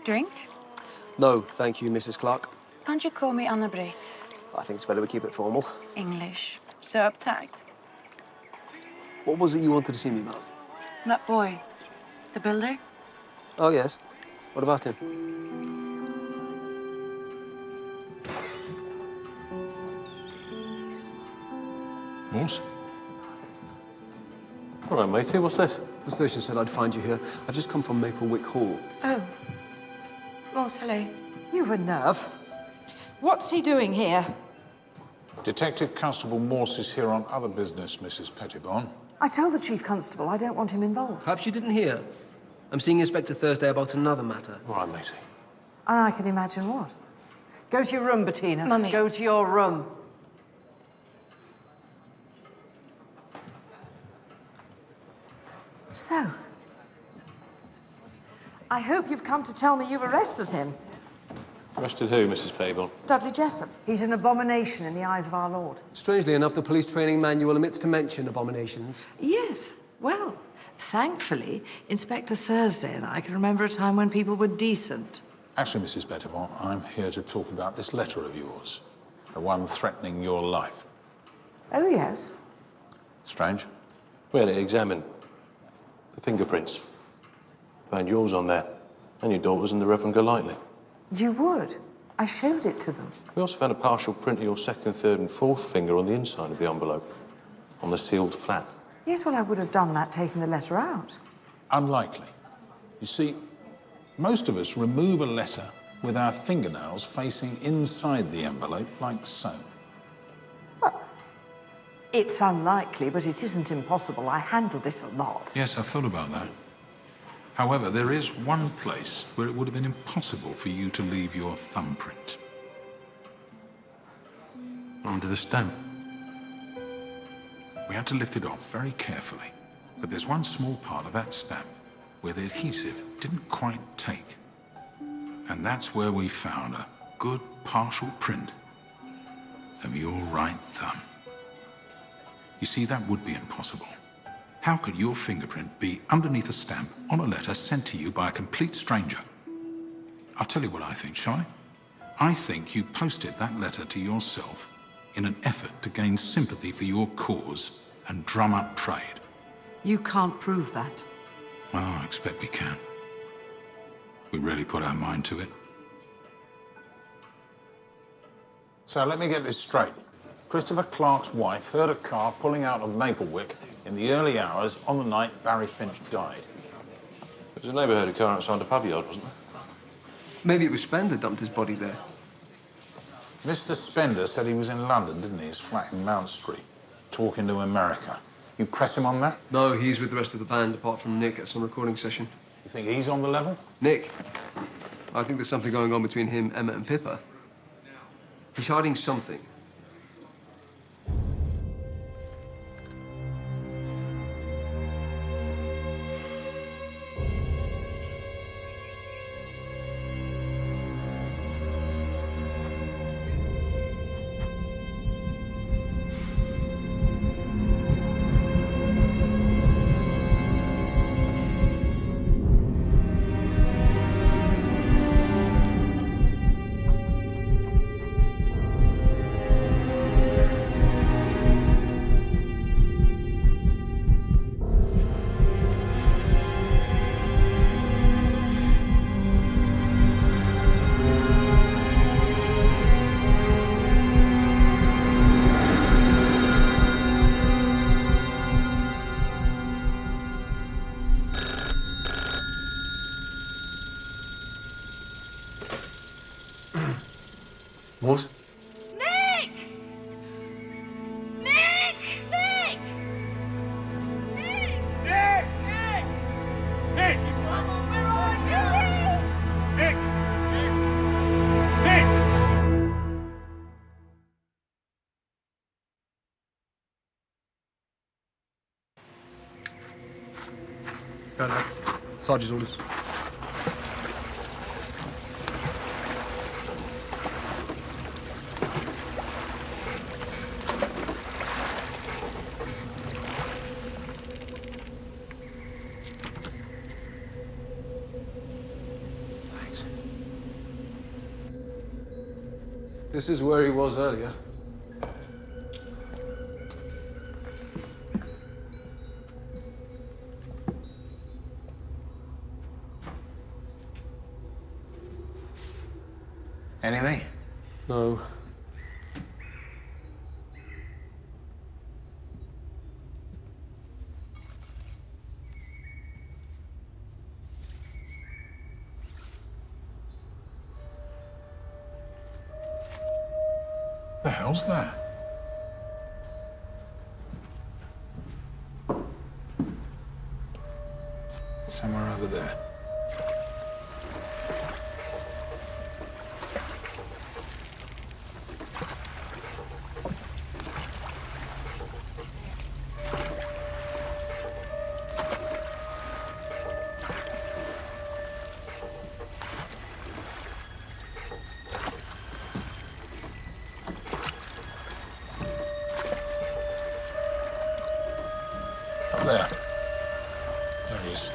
Drink? No, thank you, Mrs. Clark. Can't you call me Anna Braith? I think it's better we keep it formal. English. So uptight. What was it you wanted to see me about? That boy. The builder? Oh, yes. What about him? Morse? All right, matey, what's this? The station said I'd find you here. I've just come from Maplewick Hall. Oh. Ross, hello. You've a nerve. What's he doing here? Detective Constable Morse is here on other business, Mrs. Pettibone. I told the Chief Constable I don't want him involved. Perhaps you didn't hear. I'm seeing Inspector Thursday about another matter. All right, matey. And I can imagine what. Go to your room, Bettina. Mummy. Go to your room. So, I hope you've come to tell me you've arrested him. Arrested who, Mrs. Pettibone? Dudley Jessup. He's an abomination in the eyes of our Lord. Strangely enough, the police training manual omits to mention abominations. Yes. Well, thankfully, Inspector Thursday and I can remember a time when people were decent. Actually, Mrs. Pettibone, I'm here to talk about this letter of yours. The one threatening your life. Oh, yes. Strange. We had it examined. The fingerprints. Found yours on there. And your daughter's and the Reverend Golightly. You would. I showed it to them. We also found a partial print of your second, third and fourth finger on the inside of the envelope. On the sealed flap. Yes, well, I would have done that taking the letter out. Unlikely. You see, most of us remove a letter with our fingernails facing inside the envelope, like so. It's unlikely, but it isn't impossible. I handled it a lot. Yes, I thought about that. However, there is one place where it would have been impossible for you to leave your thumbprint. Under the stamp. We had to lift it off very carefully. But there's one small part of that stamp where the adhesive didn't quite take. And that's where we found a good partial print of your right thumb. You see, that would be impossible. How could your fingerprint be underneath a stamp on a letter sent to you by a complete stranger? I'll tell you what I think, shall I? I think you posted that letter to yourself in an effort to gain sympathy for your cause and drum up trade. You can't prove that. Well, I expect we can. We really put our mind to it. So let me get this straight. Christopher Clark's wife heard a car pulling out of Maplewick in the early hours on the night Barry Finch died. There was a neighbour heard a car outside the pub yard, wasn't there? Maybe it was Spender dumped his body there. Mr. Spender said he was in London, didn't he? His flat in Mount Street, talking to America. You press him on that? No, he's with the rest of the band, apart from Nick at some recording session. You think he's on the level? Nick? I think there's something going on between him, Emmett and Pippa. He's hiding something. What? Nick! Nick! Nick! Nick! Nick! Nick! Nick! Where are you? Nick! Nick! Go, lads. Sergeant's orders. This is where he was earlier. Anything? No. The hell's that? Somewhere over there. Up there. There he is.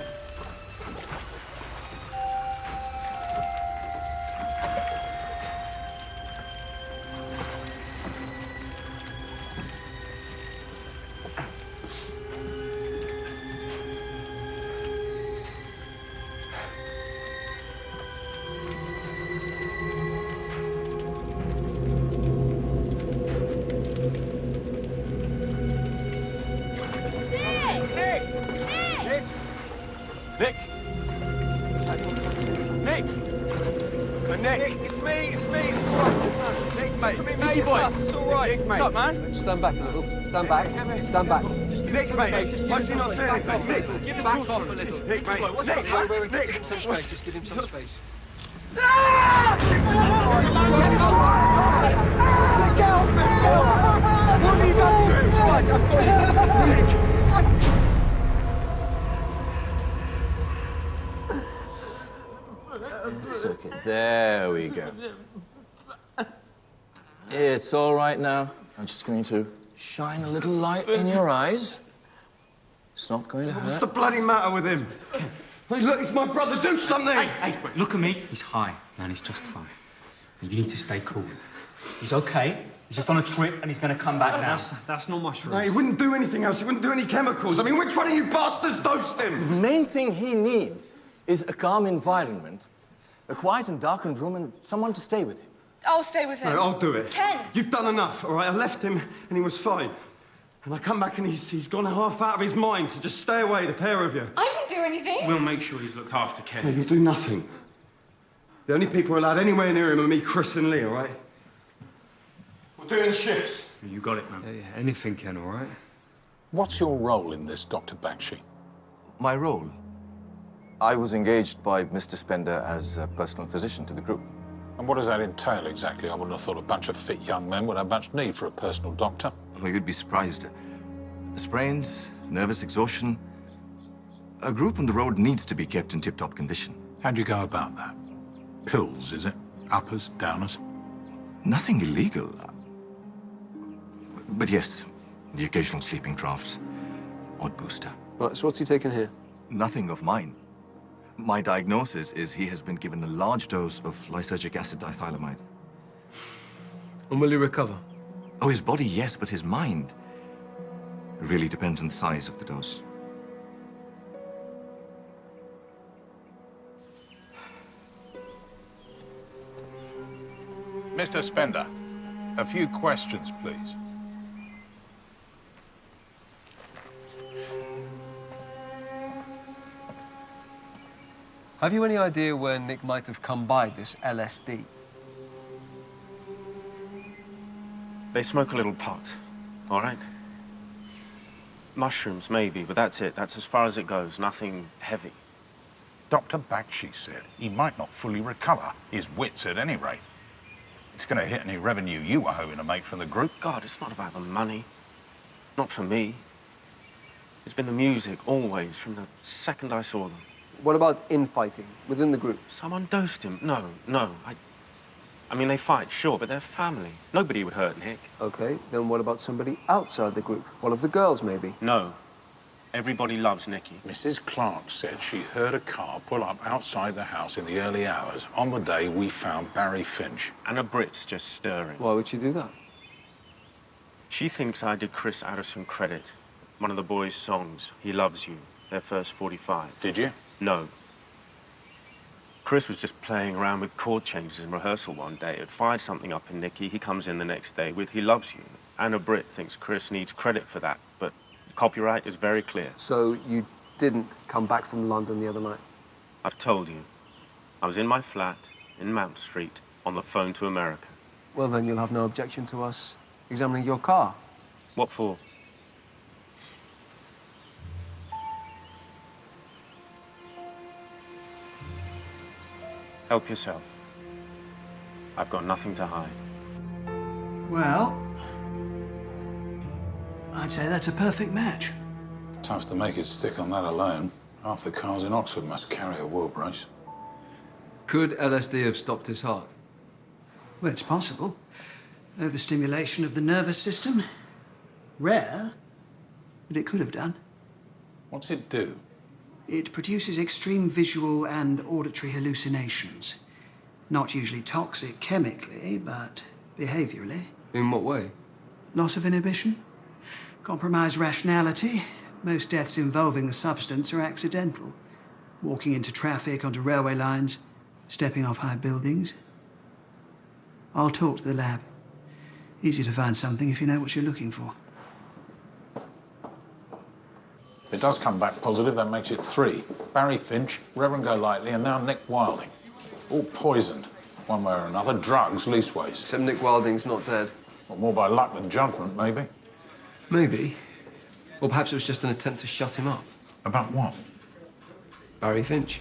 Nick! Nick! Nick! It's me! It's me! It's all right. Nick, mate! It's me, mate! It's all right! Nick, mate! What's up, man? Stand back a little. Stand back. Stand back. Nick, mate! Just why is he not saying anything? Nick! Give back off a little. Nick, mate! Nick! Nick! Give him some space. Just give him some space. Get off me! What have you done to him? Right, I've got you. Nick! It's okay. There we go. It's all right now. I'm just going to shine a little light in your eyes. It's not going to hurt. What's the bloody matter with him? Hey, look, it's my brother. Do something! Hey, wait, look at me. He's high, man. He's just high. You need to stay cool. He's okay. He's just on a trip and he's going to come back now. That's not mushrooms. No, he wouldn't do anything else. He wouldn't do any chemicals. I mean, which one of you bastards dosed him? The main thing he needs is a calm environment, a quiet and darkened room, and someone to stay with him. I'll stay with him. No, I'll do it. Ken! You've done enough, all right? I left him and he was fine. And I come back and he's gone half out of his mind, so just stay away, the pair of you. I didn't do anything. We'll make sure he's looked after, No, Ken. you do nothing. The only people allowed anywhere near him are me, Chris and Lee, all right? We're doing shifts. You got it, man. Yeah, anything, Ken, all right? What's your role in this, Dr. Bakshi? My role? I was engaged by Mr. Spender as a personal physician to the group. And what does that entail exactly? I wouldn't have thought a bunch of fit young men would have much need for a personal doctor. Well, you'd be surprised. Sprains, nervous exhaustion. A group on the road needs to be kept in tip-top condition. How do you go about that? Pills, is it? Uppers, downers? Nothing illegal. But yes, the occasional sleeping draughts. Odd booster. Right, so what's he taking here? Nothing of mine. My diagnosis is he has been given a large dose of lysergic acid dithylamide. And will he recover? Oh, his body, yes, but his mind. It really depends on the size of the dose. Mr. Spender, a few questions, please. Have you any idea where Nick might have come by this LSD? They smoke a little pot, all right? Mushrooms, maybe, but that's it. That's as far as it goes. Nothing heavy. Dr. Bakshi said he might not fully recover. His wits, at any rate. It's going to hit any revenue you were hoping to make from the group. God, it's not about the money. Not for me. It's been the music, always, from the second I saw them. What about infighting within the group? Someone dosed him. No. I mean, they fight, sure, but they're family. Nobody would hurt Nick. Okay, then what about somebody outside the group? One of the girls, maybe? No. Everybody loves Nicky. Mrs. Clark said she heard a car pull up outside the house in the early hours on the day we found Barry Finch. And a Brit's just stirring. Why would she do that? She thinks I did Chris Addison credit. One of the boys' songs, He Loves You, their first 45. Did you? No. Chris was just playing around with chord changes in rehearsal one day. It fired something up in Nicky. He comes in the next day with He Loves You. Anna Britt thinks Chris needs credit for that, but copyright is very clear. So you didn't come back from London the other night? I've told you. I was in my flat in Mount Street on the phone to America. Well, then you'll have no objection to us examining your car. What for? Help yourself. I've got nothing to hide. Well, I'd say that's a perfect match. Tough to make it stick on that alone. Half the cars in Oxford must carry a wheel brace. Could LSD have stopped his heart? Well, it's possible. Overstimulation of the nervous system. Rare, but it could have done. What's it do? It produces extreme visual and auditory hallucinations. Not usually toxic chemically, but behaviorally. In what way? Loss of inhibition, compromised rationality. Most deaths involving the substance are accidental. Walking into traffic, onto railway lines, stepping off high buildings. I'll talk to the lab. Easy to find something if you know what you're looking for. If it does come back positive, that makes it 3. Barry Finch, Reverend Golightly, and now Nick Wilding. All poisoned, one way or another. Drugs, leastways. Except Nick Wilding's not dead. Well, more by luck than judgment, maybe. Maybe. Or perhaps it was just an attempt to shut him up. About what? Barry Finch.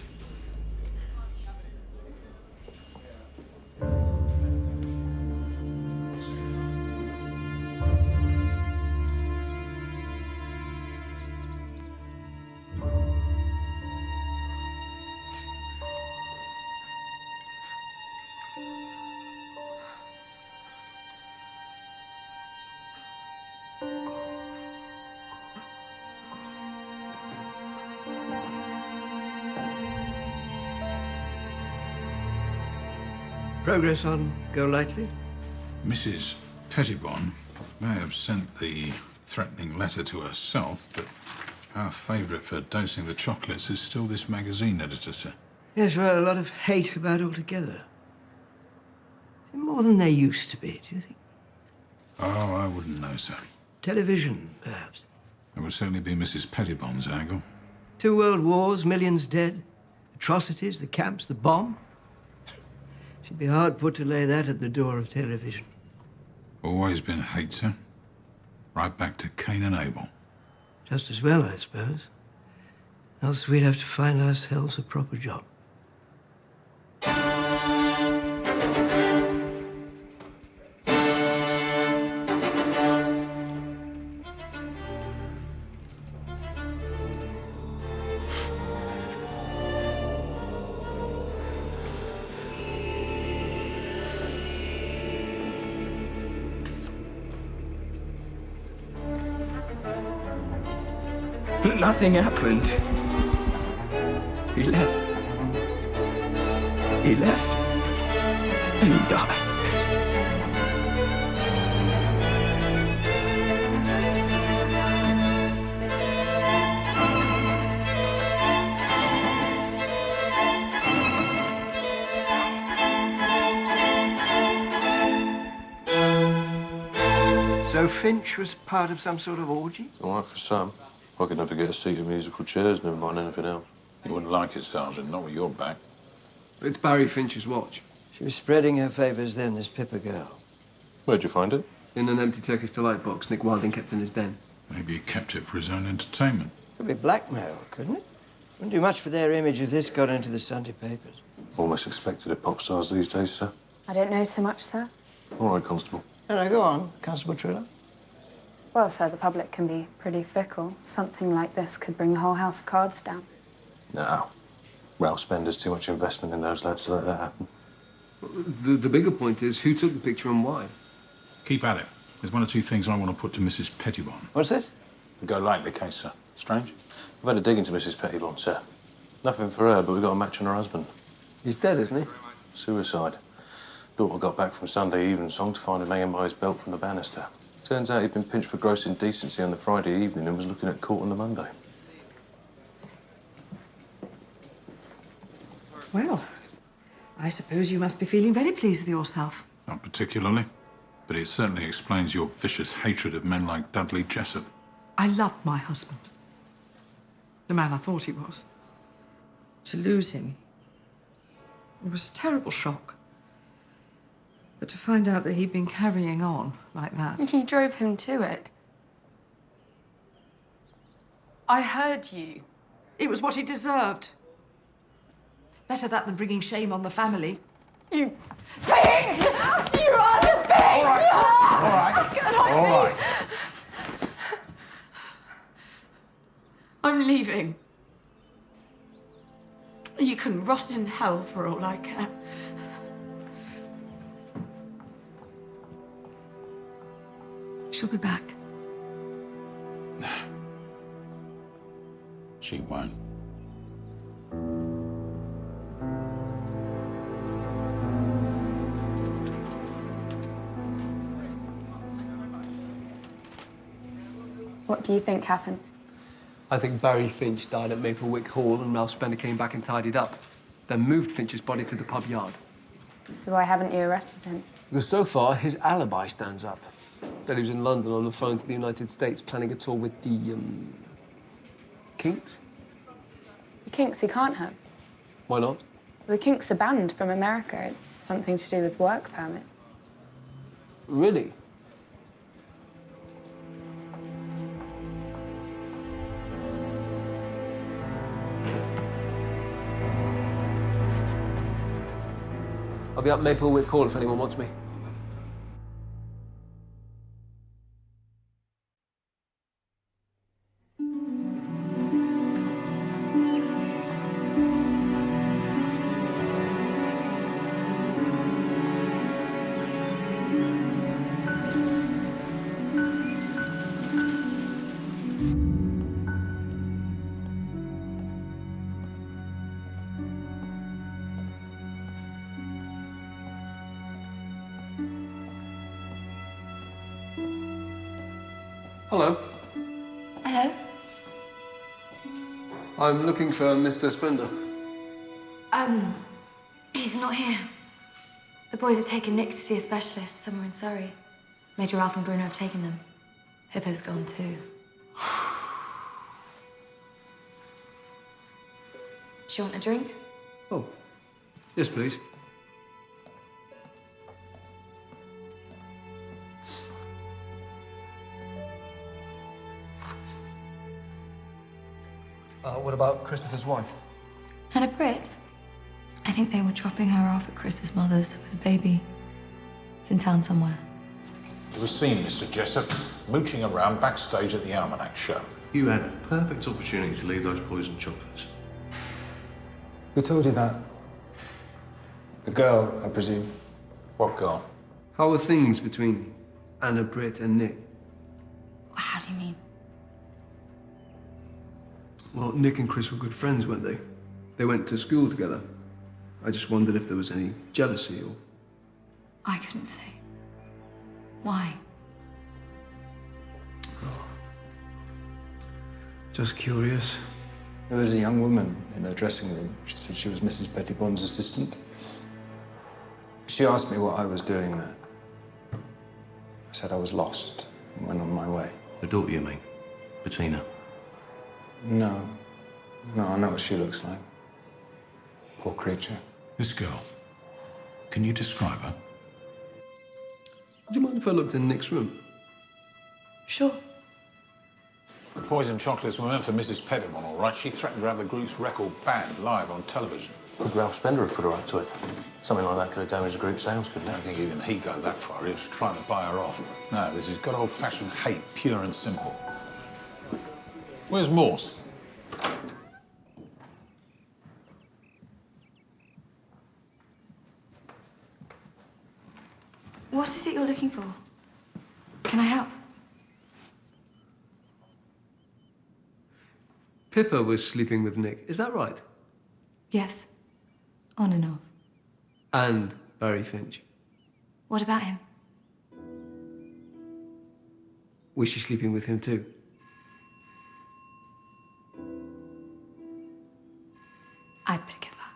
Progress on Golightly? Mrs. Pettibone may have sent the threatening letter to herself, but our favourite for dosing the chocolates is still this magazine editor, sir. Yes, well, a lot of hate about altogether. More than there used to be, do you think? Oh, I wouldn't know, sir. Television, perhaps. It would certainly be Mrs. Pettibone's angle. 2 world wars, millions dead, atrocities, the camps, the bomb. She'd be hard put to lay that at the door of television. Always been hate, sir. Right back to Cain and Abel. Just as well, I suppose. Else we'd have to find ourselves a proper job. But nothing happened. He left. He left. And he died. So Finch was part of some sort of orgy? All right for some. I could never get a seat in musical chairs, never mind anything else. You wouldn't like it, Sergeant, not with your back. It's Barry Finch's watch. She was spreading her favours then, this Pippa girl. Where'd you find it? In an empty Turkish delight box Nick Wilding kept in his den. Maybe he kept it for his own entertainment. Could be blackmail, couldn't it? Wouldn't do much for their image if this got into the Sunday papers. Almost expected of pop stars these days, sir. I don't know so much, sir. All right, Constable. No, go on, Constable Triller. Well, sir, the public can be pretty fickle. Something like this could bring the whole house of cards down. No. Ralph Spender's too much investment in those lads to let that happen. The bigger point is, who took the picture and why? Keep at it. There's one or two things I want to put to Mrs. Pettibone. What's this? The Golightly case, sir. Strange? I've had a dig into Mrs. Pettibone, sir. Nothing for her, but we've got a match on her husband. He's dead, isn't he? Suicide. Daughter got back from Sunday evening song to find him hanging by his belt from the banister. Turns out he'd been pinched for gross indecency on the Friday evening and was looking at court on the Monday. Well, I suppose you must be feeling very pleased with yourself. Not particularly, but it certainly explains your vicious hatred of men like Dudley Jessup. I loved my husband. The man I thought he was. To lose him, it was a terrible shock. But to find out that he'd been carrying on like that. He drove him to it. I heard you. It was what he deserved. Better that than bringing shame on the family. You bitch! You are the bitch! All right, all right, Get on all me. right. I'm leaving. You can rot in hell for all I care. She'll be back. She won't. What do you think happened? I think Barry Finch died at Maplewick Hall and Ralph Spender came back and tidied up. Then moved Finch's body to the pub yard. So why haven't you arrested him? Because so far, his alibi stands up. That he was in London on the phone to the United States planning a tour with the, Kinks? The Kinks he can't have. Why not? The Kinks are banned from America. It's something to do with work permits. Really? I'll be up Maplewick Hall if anyone wants me. Hello. Hello? I'm looking for Mr. Spender. He's not here. The boys have taken Nick to see a specialist somewhere in Surrey. Major Ralph and Bruno have taken them. Pippa's gone too. Do you want a drink? Oh. Yes, please. What about Christopher's wife? Hannah Britt? I think they were dropping her off at Chris's mother's with a baby. It's in town somewhere. You were seen, Mr. Jessup, mooching around backstage at the Almanac show. You had a perfect opportunity to leave those poisoned chocolates. Who told you that? The girl, I presume. What girl? How are things between Anna Britt and Nick? How do you mean? Well, Nick and Chris were good friends, weren't they? They went to school together. I just wondered if there was any jealousy or... I couldn't say. Why? Just curious. There was a young woman in her dressing room. She said she was Mrs. Pettibon's assistant. She asked me what I was doing there. I said I was lost and went on my way. The daughter you mean? Bettina? No. No, I know what she looks like. Poor creature. This girl, can you describe her? Would you mind if I looked in Nick's room? Sure. The poisoned chocolates were meant for Mrs. Pettibon, all right. She threatened to have the group's record banned live on television. Could Ralph Spender have put her up to it? Something like that could have damaged the group sales, couldn't I don't think even he'd go that far. He was trying to buy her off. No, this is good old-fashioned hate, pure and simple. Where's Morse? What is it you're looking for? Can I help? Pippa was sleeping with Nick, is that right? Yes. On and off. And Barry Finch. What about him? Was she sleeping with him too? I'd better get that.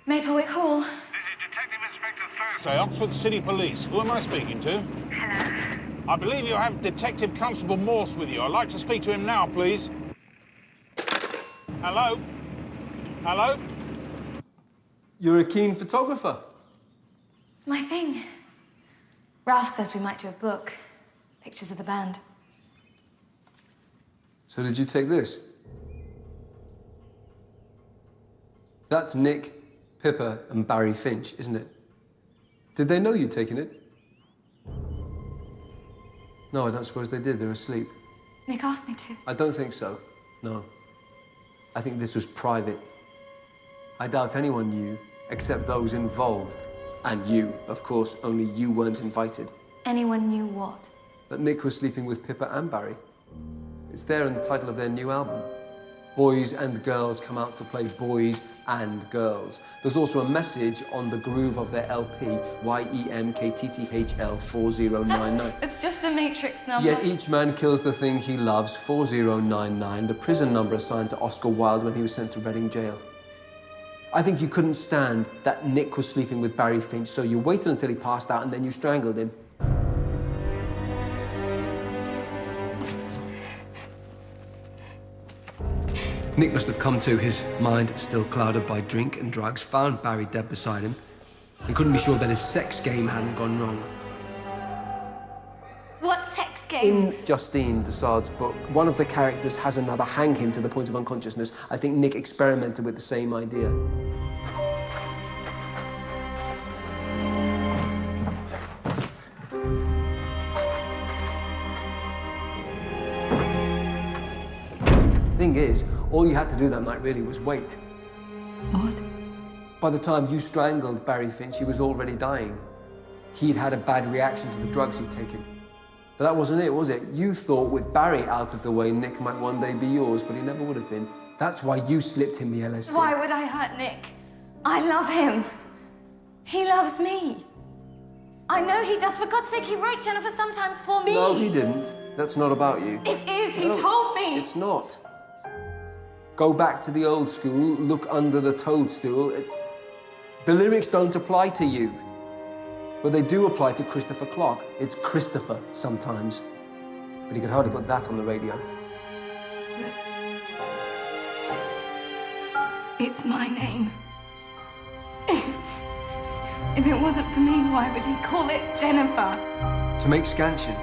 Maplewick Hall. This is Detective Inspector Thursday, Oxford City Police. Who am I speaking to? Hello. I believe you have Detective Constable Morse with you. I'd like to speak to him now, please. Hello? Hello? You're a keen photographer. It's my thing. Ralph says we might do a book. Pictures of the band. So did you take this? That's Nick, Pippa, and Barry Finch, isn't it? Did they know you'd taken it? No, I don't suppose they did. They're asleep. Nick asked me to. I don't think so. No. I think this was private. I doubt anyone knew, except those involved. And you, of course, only you weren't invited. Anyone knew what? That Nick was sleeping with Pippa and Barry. It's there in the title of their new album. Boys and girls come out to play boys and girls. There's also a message on the groove of their LP, YEMKTTHL 4099. It's just a matrix number. Yet each man kills the thing he loves, 4099, the prison number assigned to Oscar Wilde when he was sent to Reading Jail. I think you couldn't stand that Nick was sleeping with Barry Finch, so you waited until he passed out and then you strangled him. Nick must have come to, his mind still clouded by drink and drugs, found Barry dead beside him, and couldn't be sure that his sex game hadn't gone wrong. What sex game? In Justine Desard's book, one of the characters has another hang him to the point of unconsciousness. I think Nick experimented with the same idea. Thing is, all you had to do that night really was wait. What? By the time you strangled Barry Finch, he was already dying. He'd had a bad reaction to the drugs he'd taken. But that wasn't it, was it? You thought with Barry out of the way, Nick might one day be yours, but he never would have been. That's why you slipped him the LSD. Why would I hurt Nick? I love him. He loves me. I know he does. For God's sake, he wrote Jennifer sometimes for me. No, he didn't. That's not about you. It is. He No, told me. It's not. Go back to the old school, look under the toadstool. The lyrics don't apply to you. But they do apply to Christopher Clark. It's Christopher sometimes. But he could hardly put that on the radio. It's my name. If it wasn't for me, why would he call it Jennifer? To make scansion.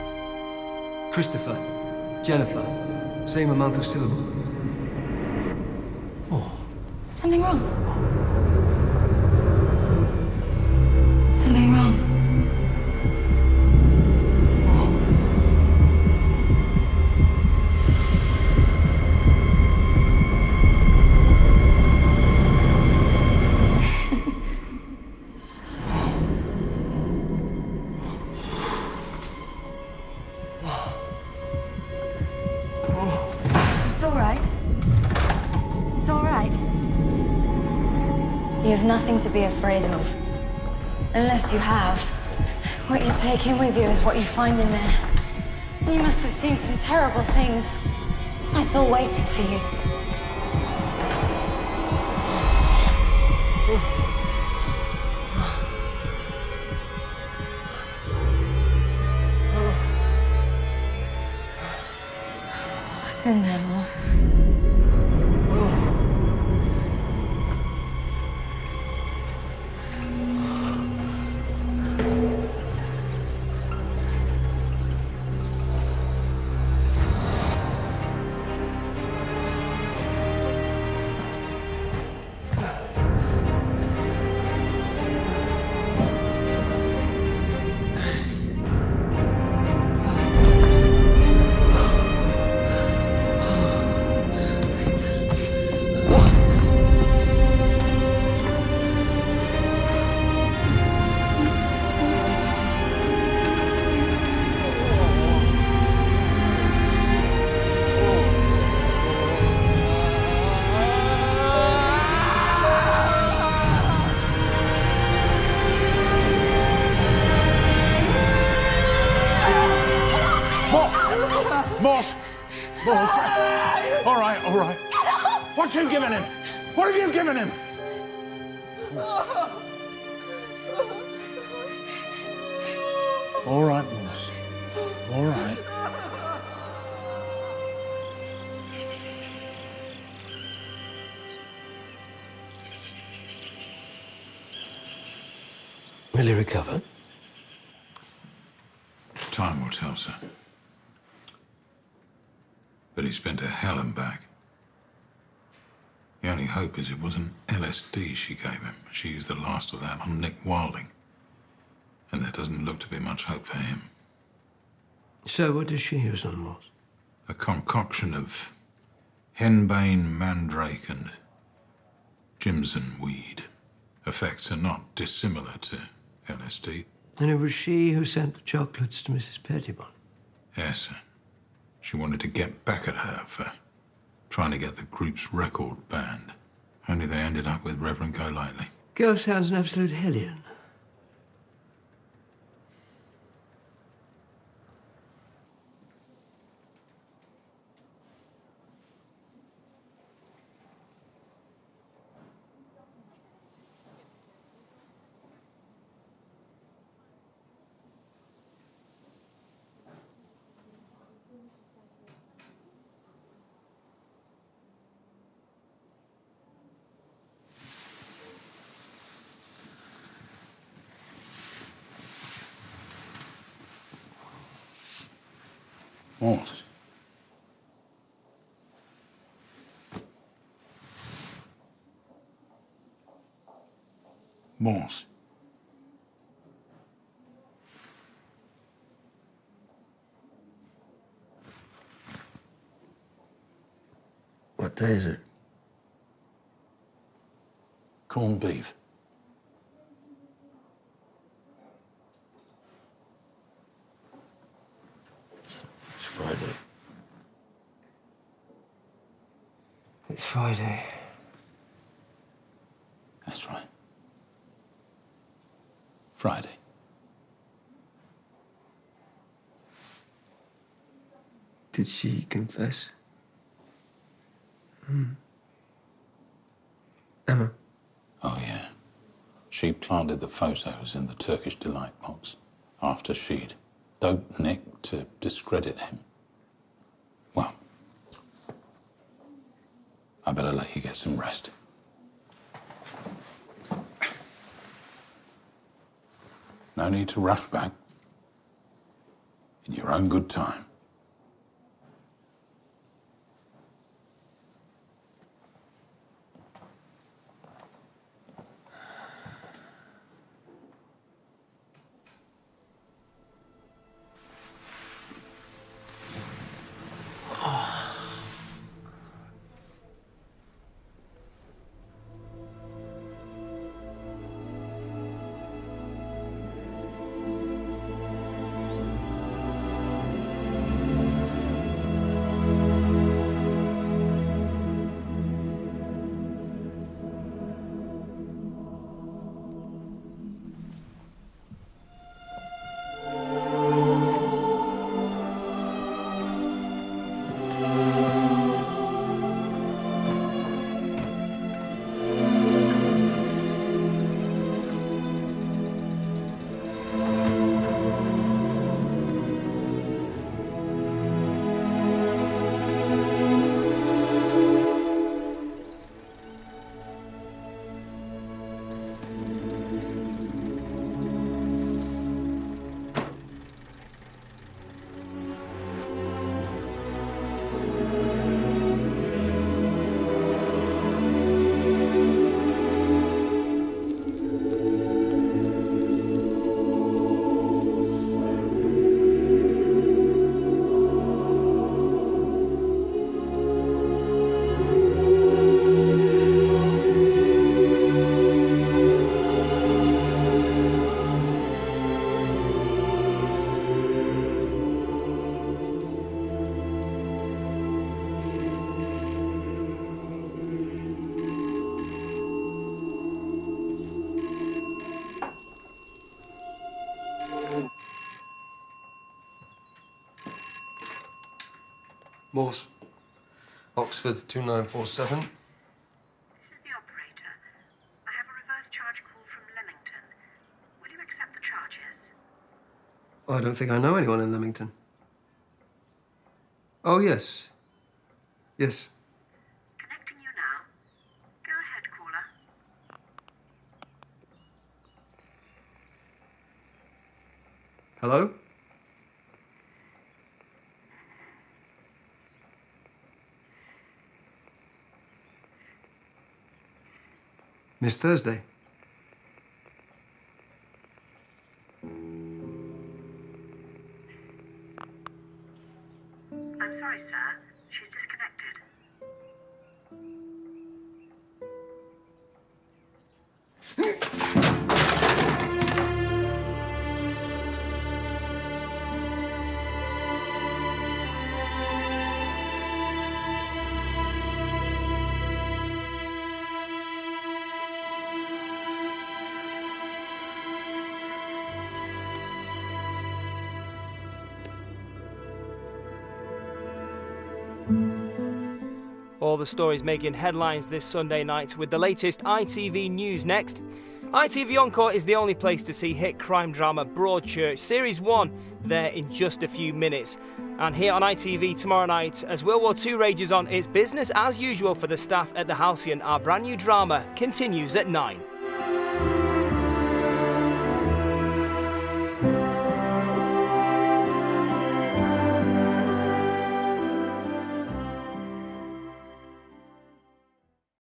Christopher. Jennifer. Same amount of syllable. Something wrong? Something wrong? It's all right. It's all right. You have nothing to be afraid of. Unless you have. What you take in with you is what you find in there. You must have seen some terrible things. It's all waiting for you. What's in there, Morse? Morse! Morse! All right, all right. What you giving him? What have you given him? All right, Morse. All right. Will he recover? Time will tell, sir. But he's been to hell and back. The only hope is it wasn't LSD she gave him. She used the last of that on Nick Wilding. And there doesn't look to be much hope for him. So what does she use on Morse? A concoction of henbane, mandrake, and Jimson weed. Effects are not dissimilar to LSD. And it was she who sent the chocolates to Mrs. Pettibone? Yes, sir. She wanted to get back at her for trying to get the group's record banned. Only they ended up with Reverend Golightly. Girl sounds an absolute hellion. Morse. Morse. What day is it? Corned beef. It's Friday. It's Friday. That's right. Friday. Did she confess? Emma? Oh, yeah. She planted the photos in the Turkish Delight box after she'd doped Nick to discredit him. Well, I better let you get some rest. No need to rush back. In your own good time. Morse. Oxford 2947. This is the operator. I have a reverse charge call from Leamington. Will you accept the charges? I don't think I know anyone in Leamington. Oh, yes. Yes. Connecting you now. Go ahead, caller. Hello? Miss Thursday. I'm sorry, sir. She's disconnected. All the stories making headlines this Sunday night with the latest ITV news next. ITV Encore is the only place to see hit crime drama Broadchurch Series 1 there in just a few minutes. And here on ITV tomorrow night, as World War II rages on, it's business as usual for the staff at the Halcyon. Our brand new drama continues at 9.